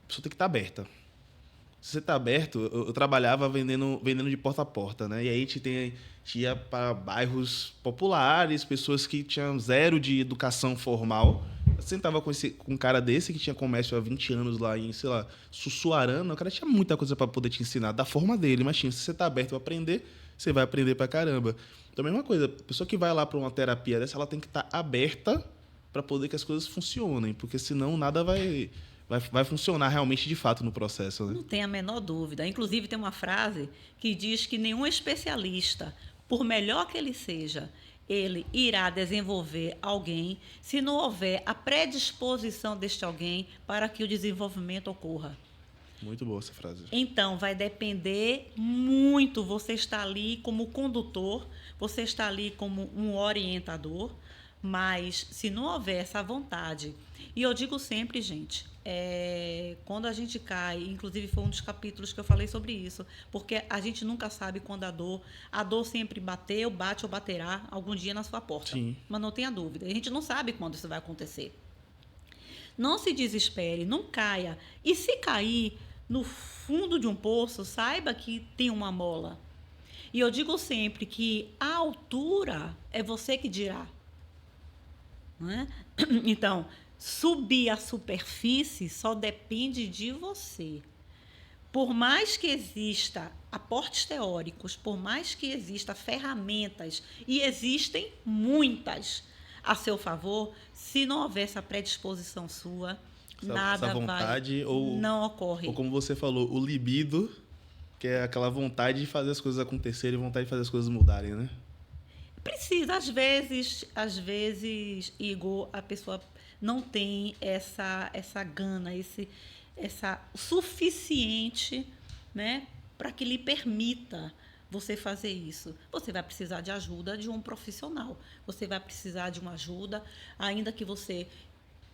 a pessoa tem que estar aberta. Se você está aberto, eu trabalhava vendendo de porta a porta, né? E aí a gente ia para bairros populares, pessoas que tinham zero de educação formal. Eu sentava com um cara desse que tinha comércio há 20 anos lá em, sei lá, Sussuarana. O cara tinha muita coisa para poder te ensinar, da forma dele. Mas se você está aberto para aprender, você vai aprender pra caramba. Então, a mesma coisa, a pessoa que vai lá para uma terapia dessa, ela tem que estar aberta para poder que as coisas funcionem, porque senão nada vai funcionar realmente de fato no processo, né? Não tem a menor dúvida. Inclusive, tem uma frase que diz que nenhum especialista, por melhor que ele seja, ele irá desenvolver alguém se não houver a predisposição deste alguém para que o desenvolvimento ocorra. Muito boa essa frase. Então, vai depender muito. Você está ali como condutor, você está ali como um orientador, mas se não houver essa vontade... E eu digo sempre, gente, quando a gente cai, inclusive foi um dos capítulos que eu falei sobre isso, porque a gente nunca sabe quando a dor sempre bate ou baterá algum dia na sua porta. Sim. Mas não tenha dúvida, a gente não sabe quando isso vai acontecer. Não se desespere, não caia. E se cair no fundo de um poço, saiba que tem uma mola. E eu digo sempre que a altura é você que dirá. Não é? Então, subir a superfície só depende de você. Por mais que exista aportes teóricos, por mais que exista ferramentas, e existem muitas a seu favor, se não houver essa predisposição sua, essa vontade não ocorre. Ou como você falou, o libido, que é aquela vontade de fazer as coisas acontecerem, vontade de fazer as coisas mudarem, né? Precisa, às vezes, Igor, a pessoa não tem essa gana, essa suficiente, né, para que lhe permita você fazer isso. Você vai precisar de ajuda de um profissional. Você vai precisar de uma ajuda, ainda que você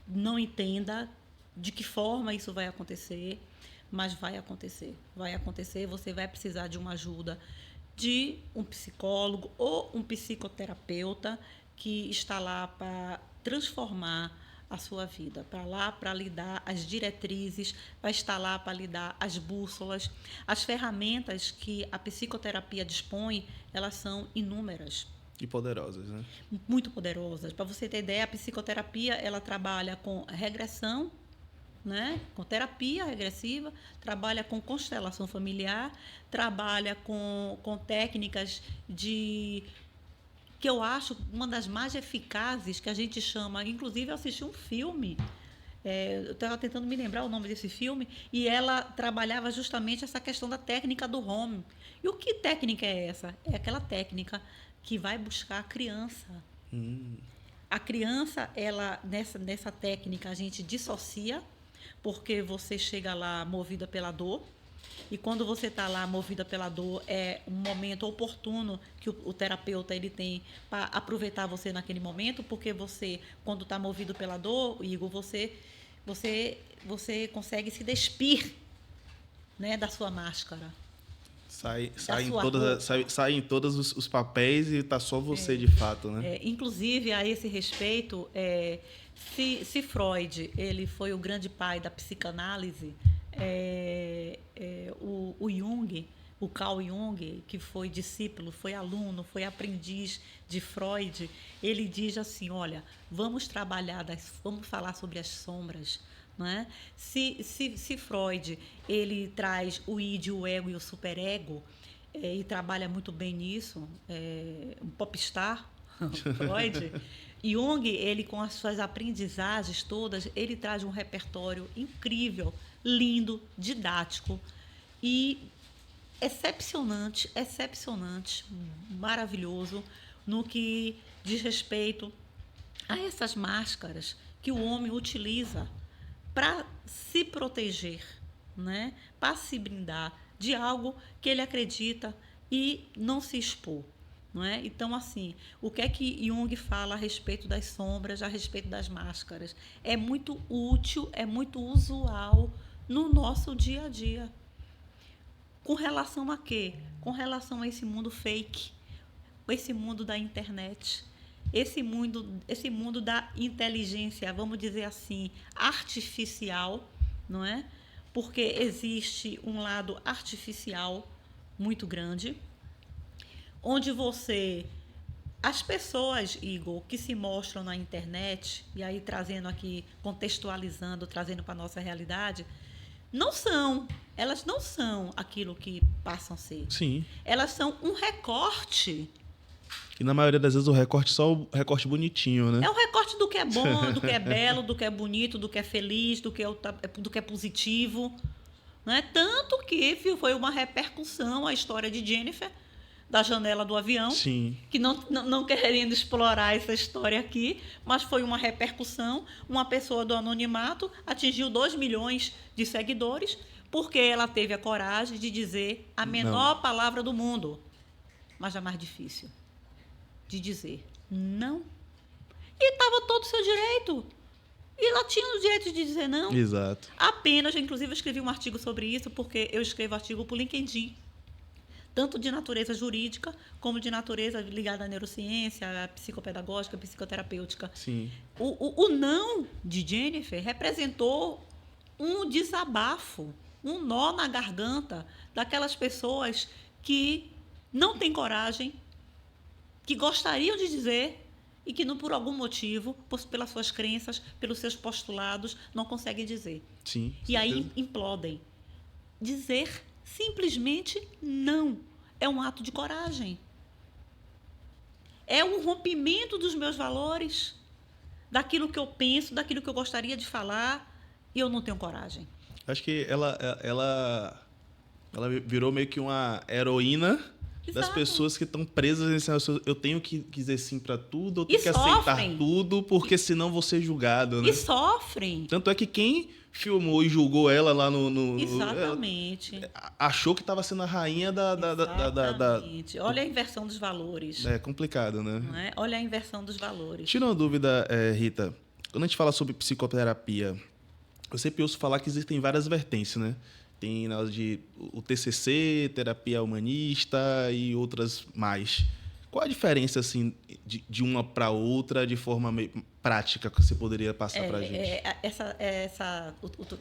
não entenda de que forma isso vai acontecer, mas vai acontecer. Vai acontecer, você vai precisar de uma ajuda de um psicólogo ou um psicoterapeuta que está lá para transformar a sua vida, para lhe dar as diretrizes, vai estar lá para lhe dar as bússolas. As ferramentas que a psicoterapia dispõe, elas são inúmeras. E poderosas, né? Muito poderosas. Para você ter ideia, a psicoterapia, ela trabalha com regressão, né? Com terapia regressiva, trabalha com constelação familiar, trabalha com técnicas que eu acho uma das mais eficazes, que a gente chama, inclusive eu assisti um filme eu estava tentando me lembrar o nome desse filme, e ela trabalhava justamente essa questão da técnica do home. E o que técnica é essa? É aquela técnica que vai buscar a criança. A criança, ela nessa técnica, a gente dissocia, porque você chega lá movida pela dor, e quando você está lá movida pela dor, é um momento oportuno que o terapeuta ele tem para aproveitar você naquele momento, porque você, quando está movido pela dor, Igor, você consegue se despir, né, da sua máscara. Saem todos os papéis e tá só você de fato, né? Inclusive, a esse respeito, se Freud ele foi o grande pai da psicanálise, o Jung, o Carl Jung, que foi discípulo, foi aluno, foi aprendiz de Freud, ele diz assim, olha, vamos falar sobre as sombras. Não é? Se Freud ele traz o id, o ego e o superego, e trabalha muito bem nisso, um popstar, Freud, Jung, ele com as suas aprendizagens todas, ele traz um repertório incrível, lindo, didático e excepcionante, maravilhoso no que diz respeito a essas máscaras que o homem utiliza para se proteger, né? Para se blindar de algo que ele acredita e não se expor. Não é? Então, assim, o que é que Jung fala a respeito das sombras, a respeito das máscaras? É muito útil, é muito usual no nosso dia a dia. Com relação a quê? Com relação a esse mundo fake, esse mundo da internet. Esse mundo da inteligência, vamos dizer assim, artificial, não é? Porque existe um lado artificial muito grande, onde as pessoas, Igor, que se mostram na internet, e aí trazendo aqui, contextualizando, trazendo para a nossa realidade, elas não são aquilo que passam a ser. Sim. Elas são um recorte. E na maioria das vezes o recorte só o recorte bonitinho, né? É um recorte do que é bom, do que é belo, do que é bonito, do que é feliz, do que é positivo. Não é? Tanto que foi uma repercussão a história de Jennifer, da janela do avião. Sim. Que não querendo explorar essa história aqui, mas foi uma repercussão. Uma pessoa do anonimato atingiu 2 milhões de seguidores porque ela teve a coragem de dizer a menor palavra do mundo, mas a mais difícil. De dizer não. E estava todo o seu direito. E ela tinha o direito de dizer não. Exato. Apenas, inclusive, eu escrevi um artigo sobre isso, porque eu escrevo artigo por LinkedIn. Tanto de natureza jurídica, como de natureza ligada à neurociência, à psicopedagógica, à psicoterapêutica. Sim. O não de Jennifer representou um desabafo, um nó na garganta daquelas pessoas que não têm coragem, que gostariam de dizer e que, por algum motivo, pelas suas crenças, pelos seus postulados, não conseguem dizer. Sim. E aí implodem. Dizer simplesmente não é um ato de coragem. É um rompimento dos meus valores, daquilo que eu penso, daquilo que eu gostaria de falar, e eu não tenho coragem. Acho que ela virou meio que uma heroína. Exato. Das pessoas que estão presas nesse... Eu tenho que dizer sim para tudo, eu tenho que aceitar tudo, porque senão vou ser julgado, né? E sofrem. Tanto é que quem filmou e julgou ela lá no Exatamente. Achou que estava sendo a rainha Exatamente. Olha a inversão dos valores. É complicado, né? Não é? Olha a inversão dos valores. Tira uma dúvida, Rita. Quando a gente fala sobre psicoterapia, eu sempre ouço falar que existem várias vertentes, né? Tem o TCC, terapia humanista e outras mais. Qual a diferença assim, de uma para outra de forma meio prática que você poderia passar para a gente?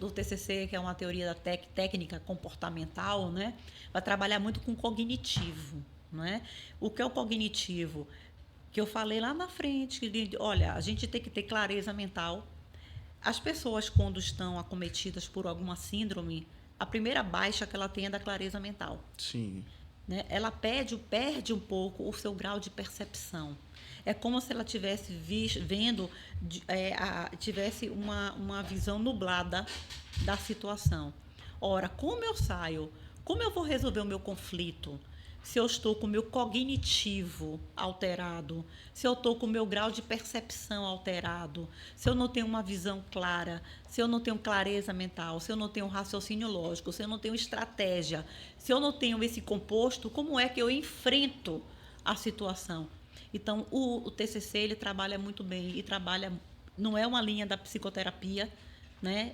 O TCC, que é uma teoria da técnica comportamental, né, vai trabalhar muito com cognitivo. Não é? O que é o cognitivo? Que eu falei lá na frente, olha, a gente tem que ter clareza mental. As pessoas, quando estão acometidas por alguma síndrome, a primeira baixa que ela tem é da clareza mental. Sim. né? Ela perde um pouco o seu grau de percepção. É como se ela tivesse tivesse uma visão nublada da situação. Ora, como eu saio? Como eu vou resolver o meu conflito? Se eu estou com o meu cognitivo alterado, se eu estou com o meu grau de percepção alterado, se eu não tenho uma visão clara, se eu não tenho clareza mental, se eu não tenho raciocínio lógico, se eu não tenho estratégia, se eu não tenho esse composto, como é que eu enfrento a situação? Então, o TCC ele trabalha muito bem e não é uma linha da psicoterapia, né?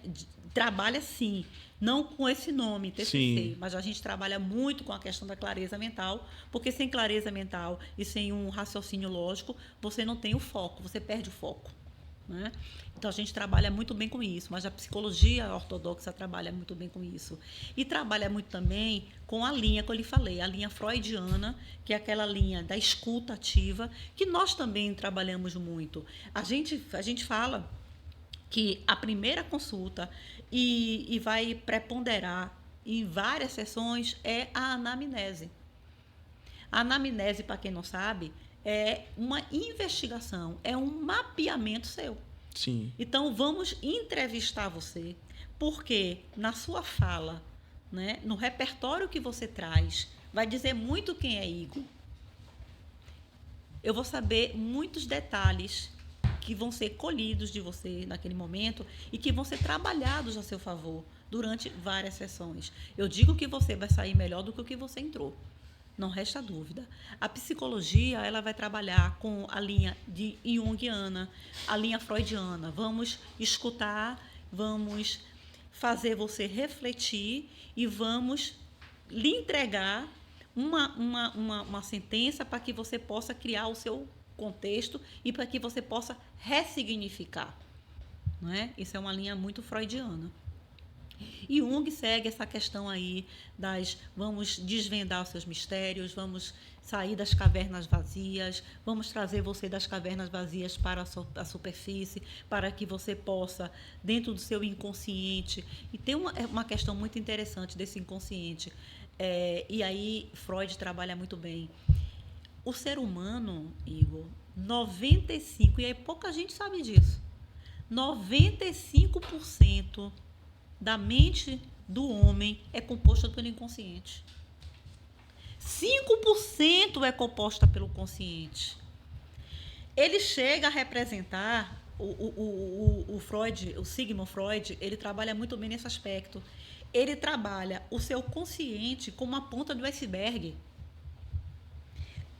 Trabalha sim, não com esse nome, TCC, Sim. mas a gente trabalha muito com a questão da clareza mental, porque sem clareza mental e sem um raciocínio lógico, você não tem o foco, você perde o foco, né? Então, a gente trabalha muito bem com isso, mas a psicologia ortodoxa trabalha muito bem com isso. E trabalha muito também com a linha que eu lhe falei, a linha freudiana, que é aquela linha da escuta ativa, que nós também trabalhamos muito. A gente fala que a primeira consulta e vai preponderar em várias sessões é a anamnese. A anamnese, para quem não sabe, é uma investigação, é um mapeamento seu. Sim. Então, vamos entrevistar você, porque na sua fala, né, no repertório que você traz, vai dizer muito quem é Igor. Eu vou saber muitos detalhes que vão ser colhidos de você naquele momento e que vão ser trabalhados a seu favor durante várias sessões. Eu digo que você vai sair melhor do que o que você entrou. Não resta dúvida. A psicologia ela vai trabalhar com a linha de Jungiana, a linha freudiana. Vamos escutar, vamos fazer você refletir e vamos lhe entregar uma sentença para que você possa criar o seu contexto e para que você possa ressignificar. Não é? Isso é uma linha muito freudiana. E Jung segue essa questão aí vamos desvendar os seus mistérios, vamos sair das cavernas vazias, vamos trazer você das cavernas vazias para a superfície, para que você possa, dentro do seu inconsciente, e tem uma questão muito interessante desse inconsciente, e aí Freud trabalha muito bem. O ser humano, Igor, 95%, e aí pouca gente sabe disso, 95% da mente do homem é composta pelo inconsciente. 5% é composta pelo consciente. Ele chega a representar, o Freud, o Sigmund Freud, ele trabalha muito bem nesse aspecto. Ele trabalha o seu consciente como a ponta do iceberg.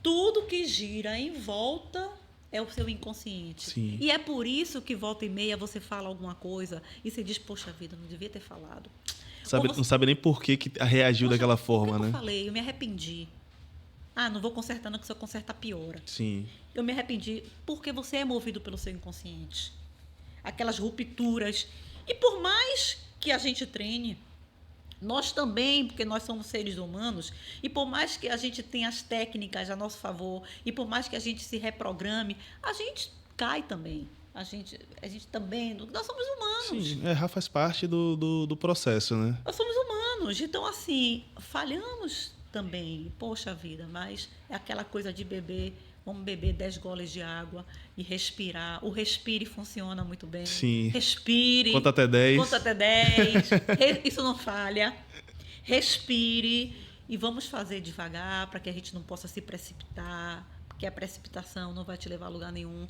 Tudo que gira em volta é o seu inconsciente. Sim. E é por isso que volta e meia você fala alguma coisa e você diz, poxa vida, não devia ter falado. Não sabe nem por que reagiu daquela forma, né? Eu falei, eu me arrependi. Não vou consertar, não, que se eu consertar piora. Sim. Eu me arrependi porque você é movido pelo seu inconsciente. Aquelas rupturas. E por mais que a gente treine, nós também, porque nós somos seres humanos, e por mais que a gente tenha as técnicas a nosso favor, e por mais que a gente se reprograme, a gente cai também. A gente também, nós somos humanos. Sim, errar faz parte do processo, né? Nós somos humanos, então assim, falhamos também. Poxa vida, mas é aquela coisa de beber, vamos beber 10 goles de água e respirar. O respire funciona muito bem. Sim. Respire. Conta até 10. Conta até 10. Isso não falha. Respire e vamos fazer devagar para que a gente não possa se precipitar, porque a precipitação não vai te levar a lugar nenhum.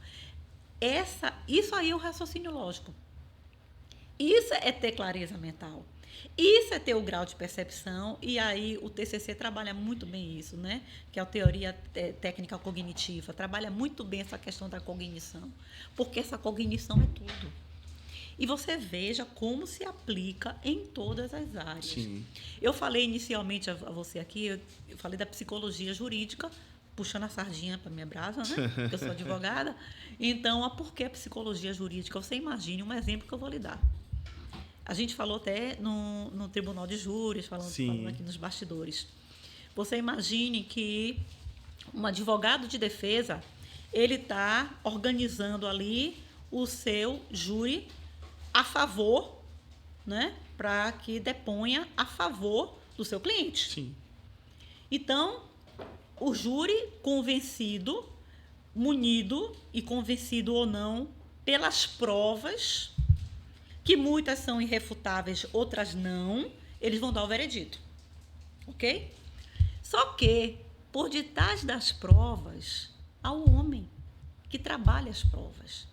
Isso aí é o raciocínio lógico. Isso é ter clareza mental. Isso é ter o grau de percepção, e aí o TCC trabalha muito bem isso, né? Que é a teoria técnica cognitiva, trabalha muito bem essa questão da cognição, porque essa cognição é tudo. E você veja como se aplica em todas as áreas. Sim. Eu falei inicialmente a você aqui, eu falei da psicologia jurídica, puxando a sardinha para minha brasa, né? Eu sou advogada. Então, por que a psicologia jurídica? Você imagine um exemplo que eu vou lhe dar. A gente falou até no tribunal de júris, falando aqui nos bastidores. Você imagine que um advogado de defesa, ele está organizando ali o seu júri a favor, né, para que deponha a favor do seu cliente. Sim. Então, o júri convencido, munido e convencido ou não pelas provas, que muitas são irrefutáveis, outras não, eles vão dar o veredito. Ok? Só que, por detrás das provas, há o homem que trabalha as provas.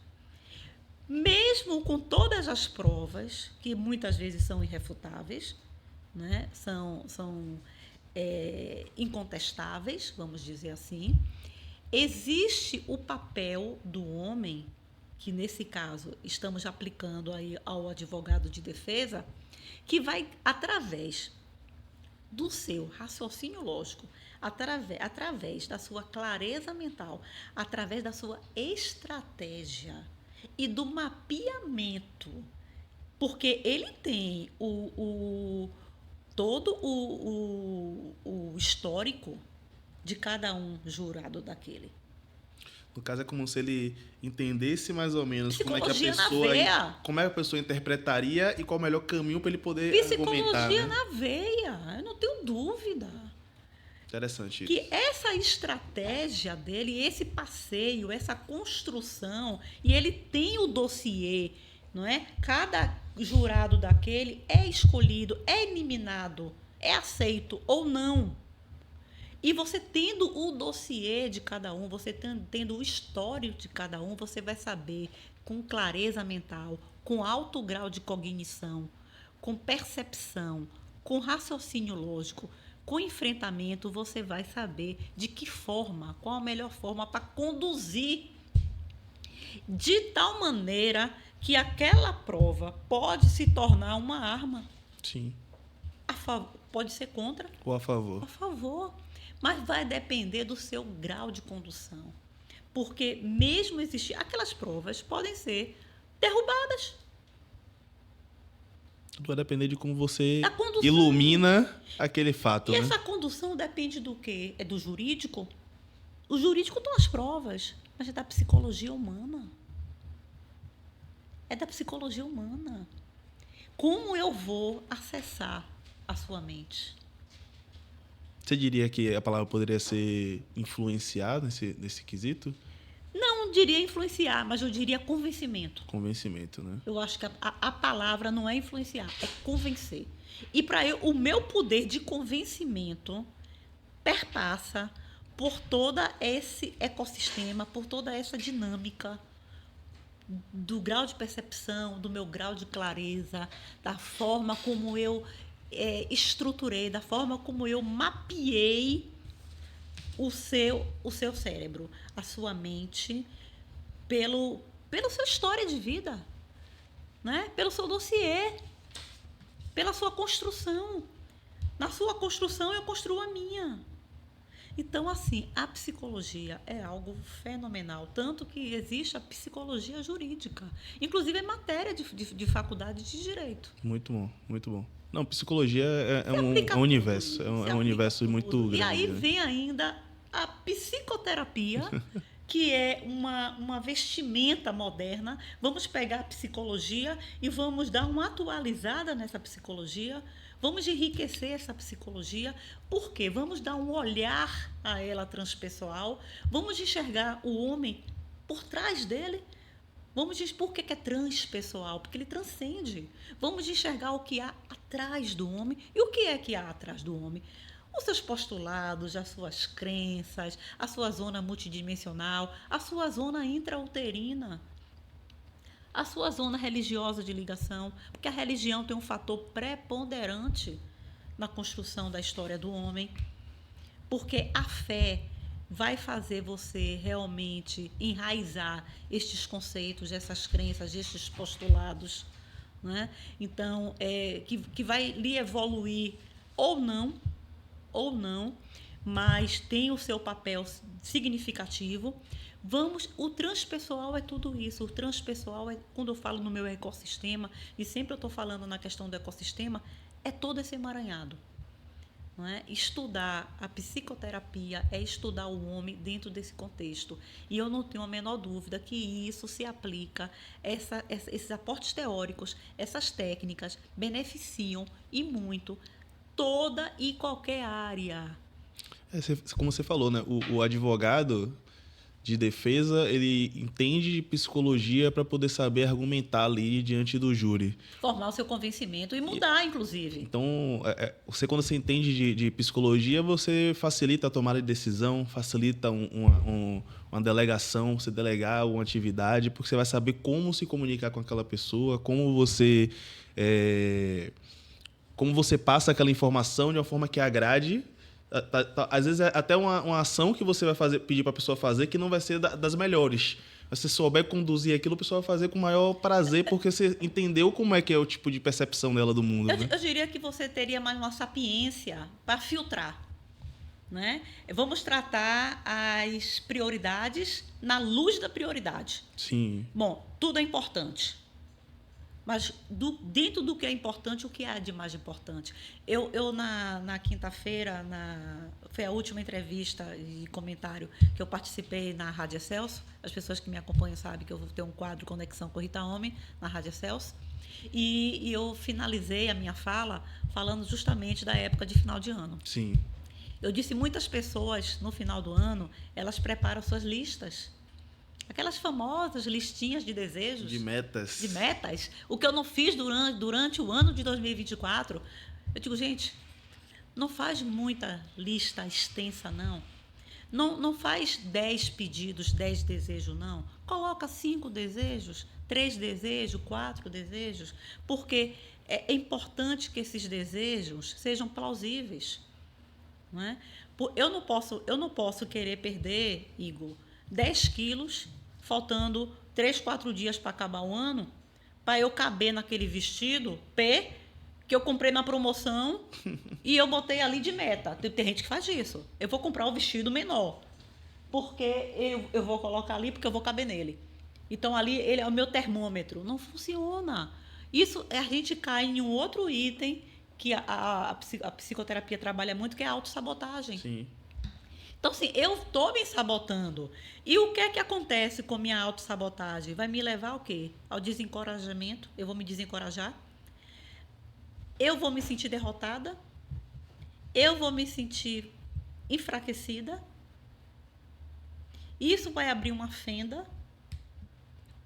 Mesmo com todas as provas, que muitas vezes são irrefutáveis, né? são incontestáveis, vamos dizer assim, existe o papel do homem, que nesse caso estamos aplicando aí ao advogado de defesa, que vai, através do seu raciocínio lógico, através da sua clareza mental, através da sua estratégia e do mapeamento, porque ele tem todo o histórico de cada um jurado daquele. No caso, é como se ele entendesse mais ou menos como é que Psicologia na veia. como é que a pessoa interpretaria e qual o melhor caminho para ele poder argumentar. Psicologia, né? na veia, eu não tenho dúvida. Interessante Que isso. essa estratégia dele, esse passeio, essa construção, e ele tem o dossiê, não é? Cada jurado daquele é escolhido, é eliminado, é aceito ou não. E você tendo o dossiê de cada um, você tendo o histórico de cada um, você vai saber com clareza mental, com alto grau de cognição, com percepção, com raciocínio lógico, com enfrentamento, você vai saber de que forma, qual a melhor forma para conduzir de tal maneira que aquela prova pode se tornar uma arma. Sim. Pode ser contra ou a favor. A favor. Mas vai depender do seu grau de condução. Porque mesmo existir, aquelas provas podem ser derrubadas. Tudo vai depender de como você Da condução. ilumina aquele fato. E né? essa condução depende do quê? É do jurídico? O jurídico estão as provas, mas é da psicologia humana. É da psicologia humana. Como eu vou acessar a sua mente? Você diria que a palavra poderia ser influenciada nesse quesito? Não diria influenciar, mas eu diria convencimento. Convencimento, né? Eu acho que a palavra não é influenciar, é convencer. E para eu, o meu poder de convencimento perpassa por todo esse ecossistema, por toda essa dinâmica do grau de percepção, do meu grau de clareza, da forma como eu estruturei, da forma como eu mapeei o seu cérebro, a sua mente, pela sua história de vida, né? Pelo seu dossiê, pela sua construção. Na sua construção, eu construo a minha. Então, assim, a psicologia é algo fenomenal, tanto que existe a psicologia jurídica, inclusive é matéria de faculdade de direito. Muito bom, muito bom. Não, psicologia é um universo, é um universo muito grande. E aí né? vem ainda a psicoterapia, que é uma vestimenta moderna. Vamos pegar a psicologia e vamos dar uma atualizada nessa psicologia. Vamos enriquecer essa psicologia. Por quê? Vamos dar um olhar a ela transpessoal. Vamos enxergar o homem por trás dele. Vamos dizer por que é transpessoal, porque ele transcende. Vamos enxergar o que há atrás do homem. E o que é que há atrás do homem? Os seus postulados, as suas crenças, a sua zona multidimensional, a sua zona intrauterina, a sua zona religiosa de ligação, porque a religião tem um fator preponderante na construção da história do homem, porque a fé vai fazer você realmente enraizar estes conceitos, essas crenças, estes postulados, né? Então, que vai lhe evoluir ou não, mas tem o seu papel significativo. O transpessoal é tudo isso. O transpessoal, quando eu falo no meu ecossistema, e sempre eu estou falando na questão do ecossistema, é todo esse emaranhado. Não é? Estudar a psicoterapia é estudar o homem dentro desse contexto. E eu não tenho a menor dúvida que isso se aplica, esses aportes teóricos, essas técnicas beneficiam e muito toda e qualquer área. Como você falou, né? O advogado de defesa, ele entende de psicologia para poder saber argumentar ali diante do júri. Formar o seu convencimento e mudar, inclusive. Então, quando você entende de psicologia, você facilita a tomada de decisão, facilita uma delegação, você delegar uma atividade, porque você vai saber como se comunicar com aquela pessoa, como você passa aquela informação de uma forma que agrade. Às vezes é até uma ação que você vai pedir para a pessoa fazer que não vai ser das melhores. Se você souber conduzir aquilo, a pessoa vai fazer com o maior prazer, porque você entendeu como é que é o tipo de percepção dela do mundo. Né? Eu diria que você teria mais uma sapiência para filtrar. Né? Vamos tratar as prioridades na luz da prioridade. Sim. Bom, tudo é importante. Mas dentro do que é importante, o que há de mais importante? Eu na quinta-feira, foi a última entrevista e comentário que eu participei na Rádio Excelsior. As pessoas que me acompanham sabem que eu vou ter um quadro Conexão com Rita Homem na Rádio Excelsior. E eu finalizei a minha fala falando justamente da época de final de ano. Sim. Eu disse, muitas pessoas, no final do ano, elas preparam suas listas. Aquelas famosas listinhas de desejos. De metas. De metas. O que eu não fiz durante o ano de 2024. Eu digo, gente, não faz muita lista extensa, não. Não faz 10 pedidos, 10 desejos, não. Coloca 5 desejos, 3 desejos, 4 desejos. Porque é importante que esses desejos sejam plausíveis. Não é? Eu não posso querer perder, Igor, 10 quilos, faltando 3, 4 dias para acabar o ano, para eu caber naquele vestido P que eu comprei na promoção e eu botei ali de meta. Tem gente que faz isso. Eu vou comprar o vestido menor, porque eu vou colocar ali porque eu vou caber nele. Então, ali ele é o meu termômetro. Não funciona. Isso, a gente cai em um outro item que a psicoterapia trabalha muito, que é a autossabotagem. Sim. Então, assim, eu estou me sabotando. E o que é que acontece com minha autossabotagem? Vai me levar ao quê? Ao desencorajamento. Eu vou me desencorajar. Eu vou me sentir derrotada. Eu vou me sentir enfraquecida. Isso vai abrir uma fenda,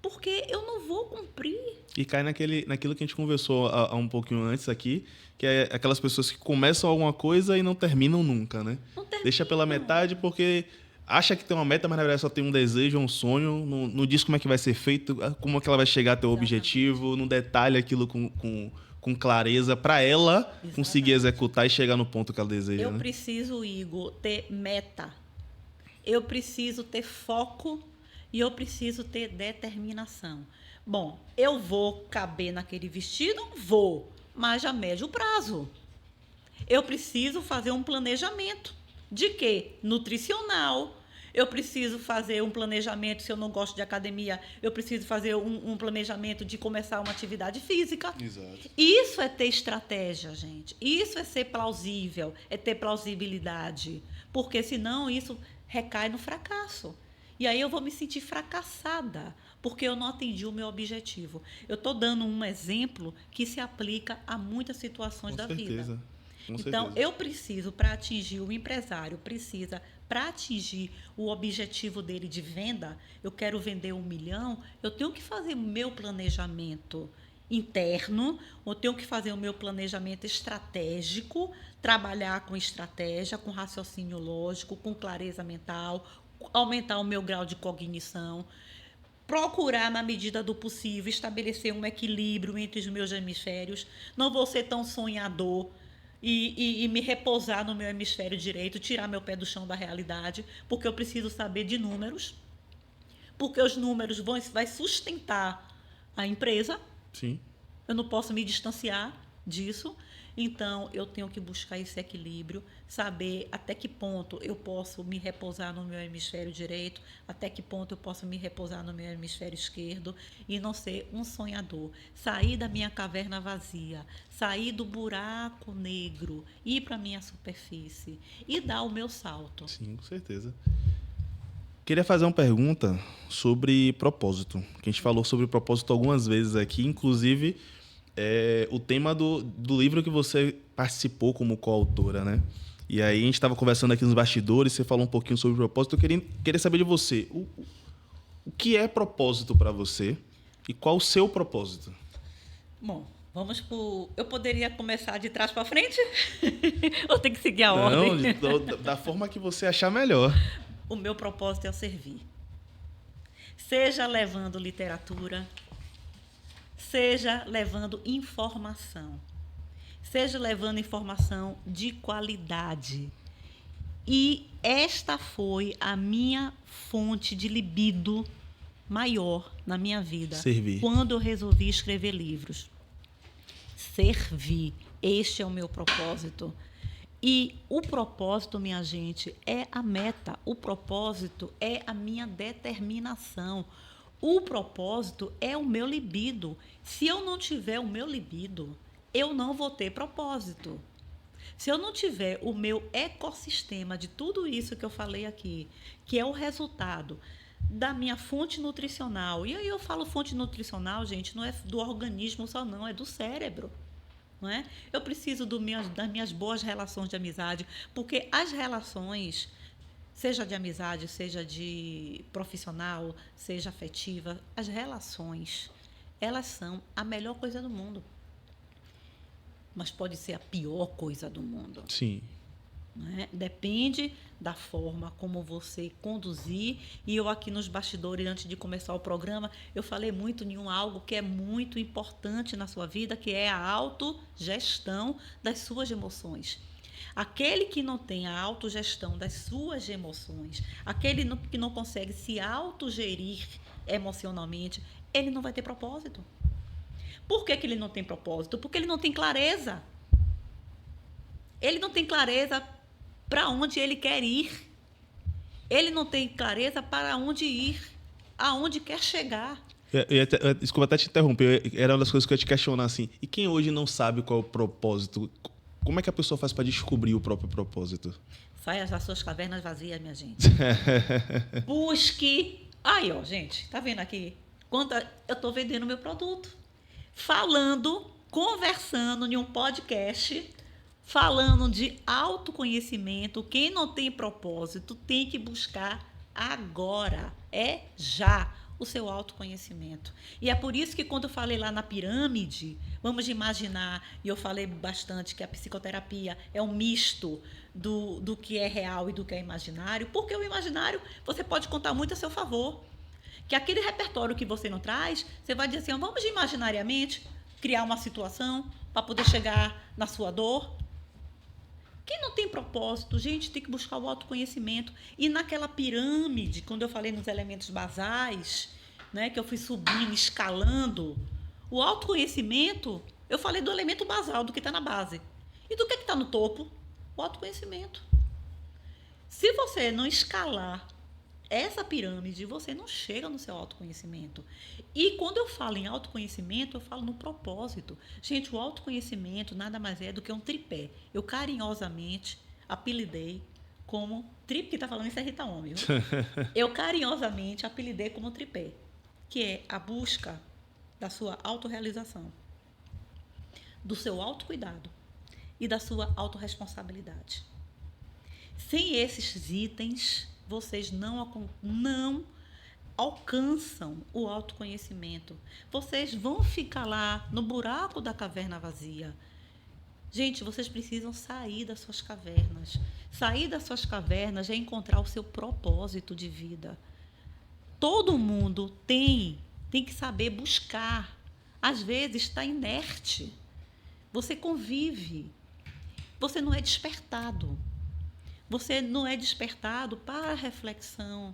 porque eu não vou cumprir. E cai naquilo que a gente conversou há um pouquinho antes aqui, que é aquelas pessoas que começam alguma coisa e não terminam nunca, né? Não termina. Deixa pela metade porque acha que tem uma meta, mas na verdade só tem um desejo, um sonho, não diz como é que vai ser feito, como é que ela vai chegar até o objetivo, não detalha aquilo com clareza para ela conseguir executar e chegar no ponto que ela deseja. Eu preciso, Igor, ter meta. Eu preciso ter foco e eu preciso ter determinação. Bom, eu vou caber naquele vestido? Vou, mas a médio prazo. Eu preciso fazer um planejamento. De quê? Nutricional. Eu preciso fazer um planejamento, se eu não gosto de academia, eu preciso fazer um planejamento de começar uma atividade física. Exato. Isso é ter estratégia, gente. Isso é ser plausível, é ter plausibilidade. Porque senão isso recai no fracasso. E aí eu vou me sentir fracassada, porque eu não atendi o meu objetivo. Eu estou dando um exemplo que se aplica a muitas situações da vida. Então, eu preciso, para atingir, o empresário precisa, para atingir o objetivo dele de venda, eu quero vender 1 milhão, eu tenho que fazer o meu planejamento interno, eu tenho que fazer o meu planejamento estratégico, trabalhar com estratégia, com raciocínio lógico, com clareza mental, aumentar o meu grau de cognição, procurar, na medida do possível, estabelecer um equilíbrio entre os meus hemisférios. Não vou ser tão sonhador e me repousar no meu hemisfério direito, tirar meu pé do chão da realidade, porque eu preciso saber de números, porque os números vão sustentar a empresa. Sim. Eu não posso me distanciar disso. Então, eu tenho que buscar esse equilíbrio, saber até que ponto eu posso me repousar no meu hemisfério direito, até que ponto eu posso me repousar no meu hemisfério esquerdo e não ser um sonhador. Sair da minha caverna vazia, sair do buraco negro, ir para a minha superfície e dar o meu salto. Sim, com certeza. Queria fazer uma pergunta sobre propósito, que a gente falou sobre propósito algumas vezes aqui, inclusive o tema do livro que você participou como coautora, né? E aí a gente estava conversando aqui nos bastidores, você falou um pouquinho sobre o propósito. Eu queria saber de você, o que é propósito para você e qual o seu propósito? Bom, vamos por... Eu poderia começar de trás para frente? Ou tem que seguir a ordem? Não, da forma que você achar melhor. O meu propósito é o servir. Seja levando literatura, seja levando informação. Seja levando informação de qualidade. E esta foi a minha fonte de libido maior na minha vida. Servir. Quando eu resolvi escrever livros. Servir. Este é o meu propósito. E o propósito, minha gente, é a meta. O propósito é a minha determinação. O propósito é o meu libido. Se eu não tiver o meu libido, eu não vou ter propósito. Se eu não tiver o meu ecossistema de tudo isso que eu falei aqui, que é o resultado da minha fonte nutricional, e aí eu falo fonte nutricional, gente, não é do organismo só não, é do cérebro. Não é? Eu preciso das minhas boas relações de amizade, porque as relações, seja de amizade, seja de profissional, seja afetiva, as relações, elas são a melhor coisa do mundo. Mas pode ser a pior coisa do mundo. Sim. Né? Depende da forma como você conduzir. E eu aqui nos bastidores, antes de começar o programa, eu falei muito em algo que é muito importante na sua vida, que é a autogestão das suas emoções. Aquele que não tem a autogestão das suas emoções, aquele que não consegue se autogerir emocionalmente, ele não vai ter propósito. Por que ele não tem propósito? Porque ele não tem clareza. Ele não tem clareza para onde ele quer ir. Ele não tem clareza para onde ir, aonde quer chegar. Desculpa até te interromper, era uma das coisas que eu ia te questionar assim. E quem hoje não sabe qual é o propósito? Como é que a pessoa faz para descobrir o próprio propósito? Saia das suas cavernas vazias, minha gente. Busque. Aí, ó, gente, tá vendo aqui? Eu estou vendendo meu produto. Falando, conversando em um podcast, falando de autoconhecimento. Quem não tem propósito tem que buscar agora, é já, o seu autoconhecimento. E é por isso que quando eu falei lá na pirâmide, vamos imaginar, e eu falei bastante que a psicoterapia é um misto do que é real e do que é imaginário, porque o imaginário você pode contar muito a seu favor. Que aquele repertório que você não traz, você vai dizer assim, vamos imaginariamente criar uma situação para poder chegar na sua dor. Quem não tem propósito, gente, tem que buscar o autoconhecimento. E naquela pirâmide, quando eu falei nos elementos basais, né, que eu fui subindo, escalando, o autoconhecimento, eu falei do elemento basal, do que está na base. E do que está no topo? O autoconhecimento. Se você não escalar essa pirâmide, você não chega no seu autoconhecimento. E quando eu falo em autoconhecimento, eu falo no propósito. Gente, o autoconhecimento nada mais é do que um tripé. Eu carinhosamente apelidei como tripé, que está falando isso é Rita Homem, viu? Eu carinhosamente apelidei como tripé, que é a busca da sua autorrealização, do seu autocuidado e da sua autorresponsabilidade. Sem esses itens, vocês não alcançam o autoconhecimento. Vocês vão ficar lá no buraco da caverna vazia. Gente, vocês precisam sair das suas cavernas. Sair das suas cavernas é encontrar o seu propósito de vida. Todo mundo tem que saber buscar. Às vezes está inerte. Você convive. Você não é despertado. Você não é despertado para a reflexão.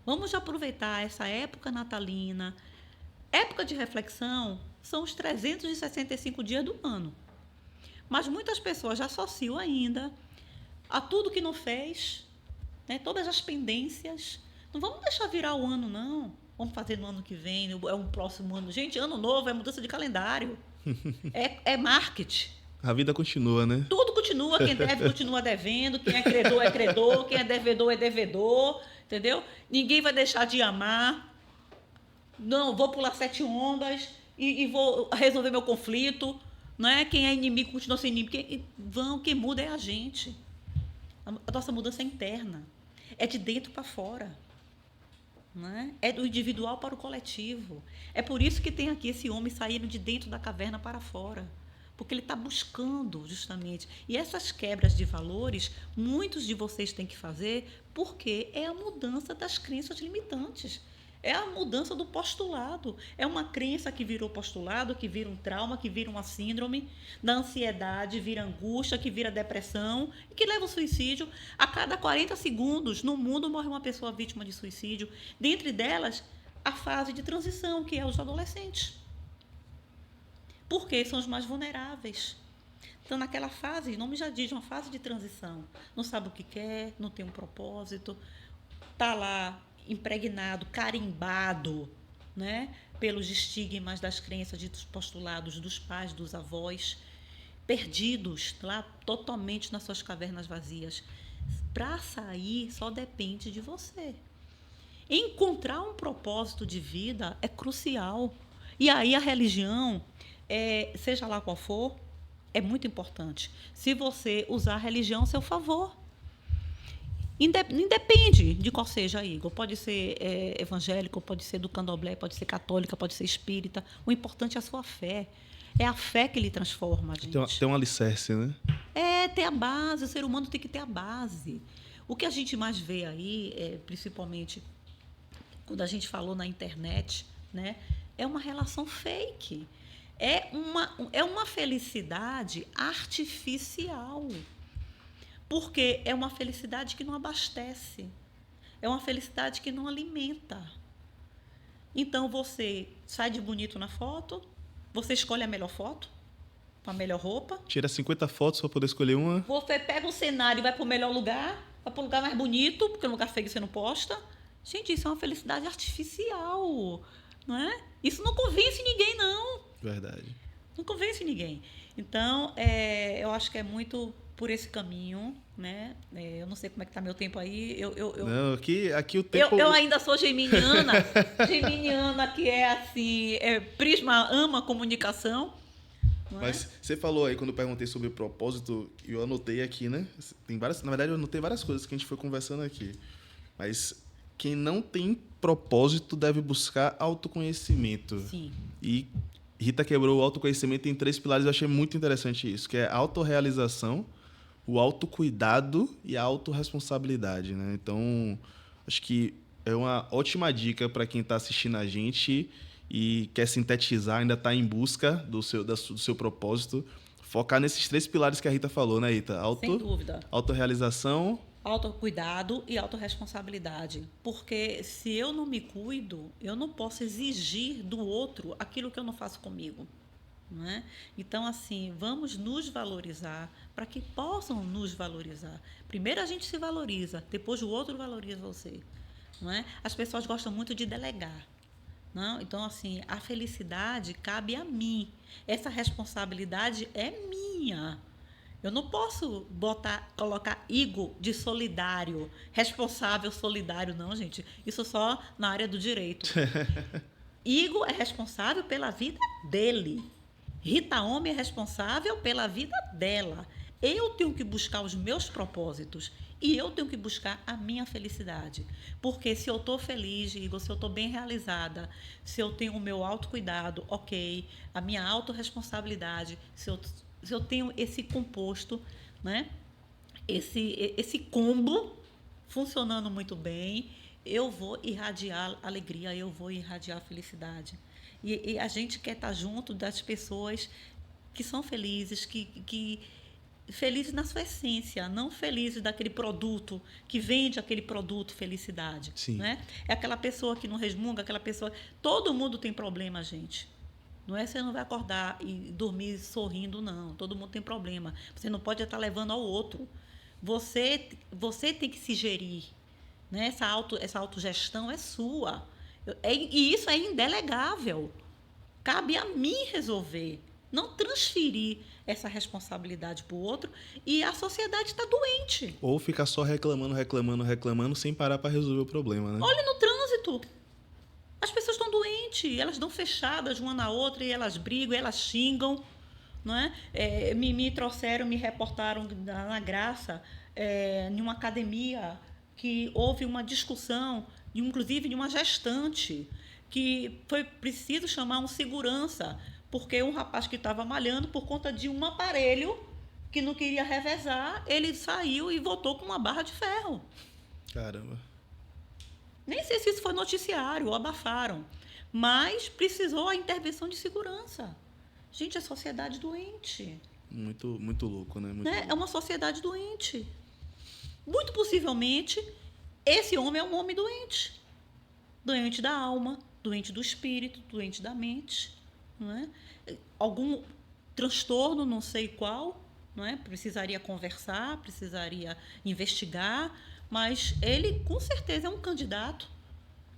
Vamos aproveitar essa época natalina. Época de reflexão são os 365 dias do ano. Mas muitas pessoas já associam ainda a tudo que não fez, né? Todas as pendências. Não vamos deixar virar o ano, não. Vamos fazer no ano que vem, é um próximo ano. Gente, ano novo é mudança de calendário. É marketing. A vida continua, né? Tudo continua, quem deve continua devendo, quem é credor, quem é devedor, entendeu? Ninguém vai deixar de amar. Não, vou pular 7 ondas e vou resolver meu conflito. Não é quem é inimigo continua sendo inimigo. Quem muda é a gente. A nossa mudança é interna. É de dentro para fora. Não é? É do individual para o coletivo. É por isso que tem aqui esse homem saindo de dentro da caverna para fora. Porque ele está buscando, justamente. E essas quebras de valores, muitos de vocês têm que fazer, porque é a mudança das crenças limitantes. É a mudança do postulado. É uma crença que virou postulado, que vira um trauma, que vira uma síndrome da ansiedade, vira angústia, que vira depressão e que leva ao suicídio. A cada 40 segundos, no mundo, morre uma pessoa vítima de suicídio. Dentre delas, a fase de transição, que é os adolescentes. Porque são os mais vulneráveis. Então, naquela fase, o nome já diz, uma fase de transição. Não sabe o que quer, não tem um propósito, está lá impregnado, carimbado, né, pelos estigmas das crenças, dos postulados dos pais, dos avós, perdidos lá totalmente nas suas cavernas vazias. Para sair, só depende de você. Encontrar um propósito de vida é crucial. E aí a religião, seja lá qual for, é muito importante. Se você usar a religião a seu favor. Independe de qual seja, Igor. Pode ser evangélico, pode ser do candomblé, pode ser católica, pode ser espírita. O importante é a sua fé. É a fé que lhe transforma, gente. Tem um alicerce, né? Ter a base. O ser humano tem que ter a base. O que a gente mais vê aí, principalmente quando a gente falou na internet, né, é uma relação fake. É uma felicidade artificial. Porque é uma felicidade que não abastece. É uma felicidade que não alimenta. Então, você sai de bonito na foto, você escolhe a melhor foto, com a melhor roupa. Tira 50 fotos para poder escolher uma. Você pega um cenário e vai para o melhor lugar, vai para o lugar mais bonito, porque no lugar feio você não posta. Gente, isso é uma felicidade artificial, não é? Isso não convence ninguém, não. Verdade. Não convence ninguém. Então, eu acho que é muito por esse caminho, né? Eu não sei como é que está meu tempo aí. Não, aqui o tempo... Eu ainda sou geminiana. Geminiana que é assim, Prisma ama comunicação. Mas você falou aí, quando eu perguntei sobre o propósito, eu anotei aqui, né? Na verdade, eu anotei várias coisas que a gente foi conversando aqui. Mas quem não tem propósito deve buscar autoconhecimento. Sim. E Rita quebrou o autoconhecimento em 3 pilares. Eu achei muito interessante isso, que é a autorrealização, o autocuidado e a autorresponsabilidade, né? Então, acho que é uma ótima dica para quem está assistindo a gente e quer sintetizar, ainda está em busca do seu propósito. Focar nesses 3 pilares que a Rita falou, né, Rita? Sem dúvida. Autorrealização... Autocuidado e autorresponsabilidade. Porque se eu não me cuido, eu não posso exigir do outro aquilo que eu não faço comigo. Não é? Então, assim, vamos nos valorizar para que possam nos valorizar. Primeiro a gente se valoriza, depois o outro valoriza você. Não é? As pessoas gostam muito de delegar. Não? Então, assim, a felicidade cabe a mim. Essa responsabilidade é minha. Eu não posso colocar Igor de solidário, responsável solidário, não, gente. Isso só na área do direito. Igor é responsável pela vida dele. Rita Homem é responsável pela vida dela. Eu tenho que buscar os meus propósitos e eu tenho que buscar a minha felicidade. Porque se eu estou feliz, Igor, se eu estou bem realizada, se eu tenho o meu autocuidado, ok, a minha autorresponsabilidade, se eu tenho esse composto, né? esse combo funcionando muito bem, eu vou irradiar alegria, eu vou irradiar felicidade. E a gente quer estar junto das pessoas que são felizes, felizes na sua essência, não felizes daquele produto, que vende aquele produto felicidade. Sim. Né? É aquela pessoa que não resmunga, aquela pessoa... Todo mundo tem problema, gente. Não é você não vai acordar e dormir sorrindo, não. Todo mundo tem problema. Você não pode estar levando ao outro. Você tem que se gerir. Né? Essa autogestão é sua. E isso é indelegável. Cabe a mim resolver. Não transferir essa responsabilidade para o outro. E a sociedade está doente. Ou ficar só reclamando, sem parar para resolver o problema, né? Olhe no trânsito. As pessoas estão doentes. Elas dão fechadas uma na outra e elas brigam, elas xingam. não é? Me trouxeram, me reportaram na Graça, em uma academia, que houve uma discussão, inclusive de uma gestante, que foi preciso chamar um segurança, porque um rapaz que estava malhando, por conta de um aparelho que não queria revezar, ele saiu e voltou com uma barra de ferro. Caramba. Nem sei se isso foi noticiário ou abafaram, mas precisou a intervenção de segurança. Gente, é sociedade doente. Muito, muito louco, né? Muito Né? louco. É uma sociedade doente. Muito possivelmente, esse homem é um homem doente. Doente da alma, doente do espírito, doente da mente. Não é? Algum transtorno, não sei qual, não é? Precisaria conversar, precisaria investigar, mas ele, com certeza, é um candidato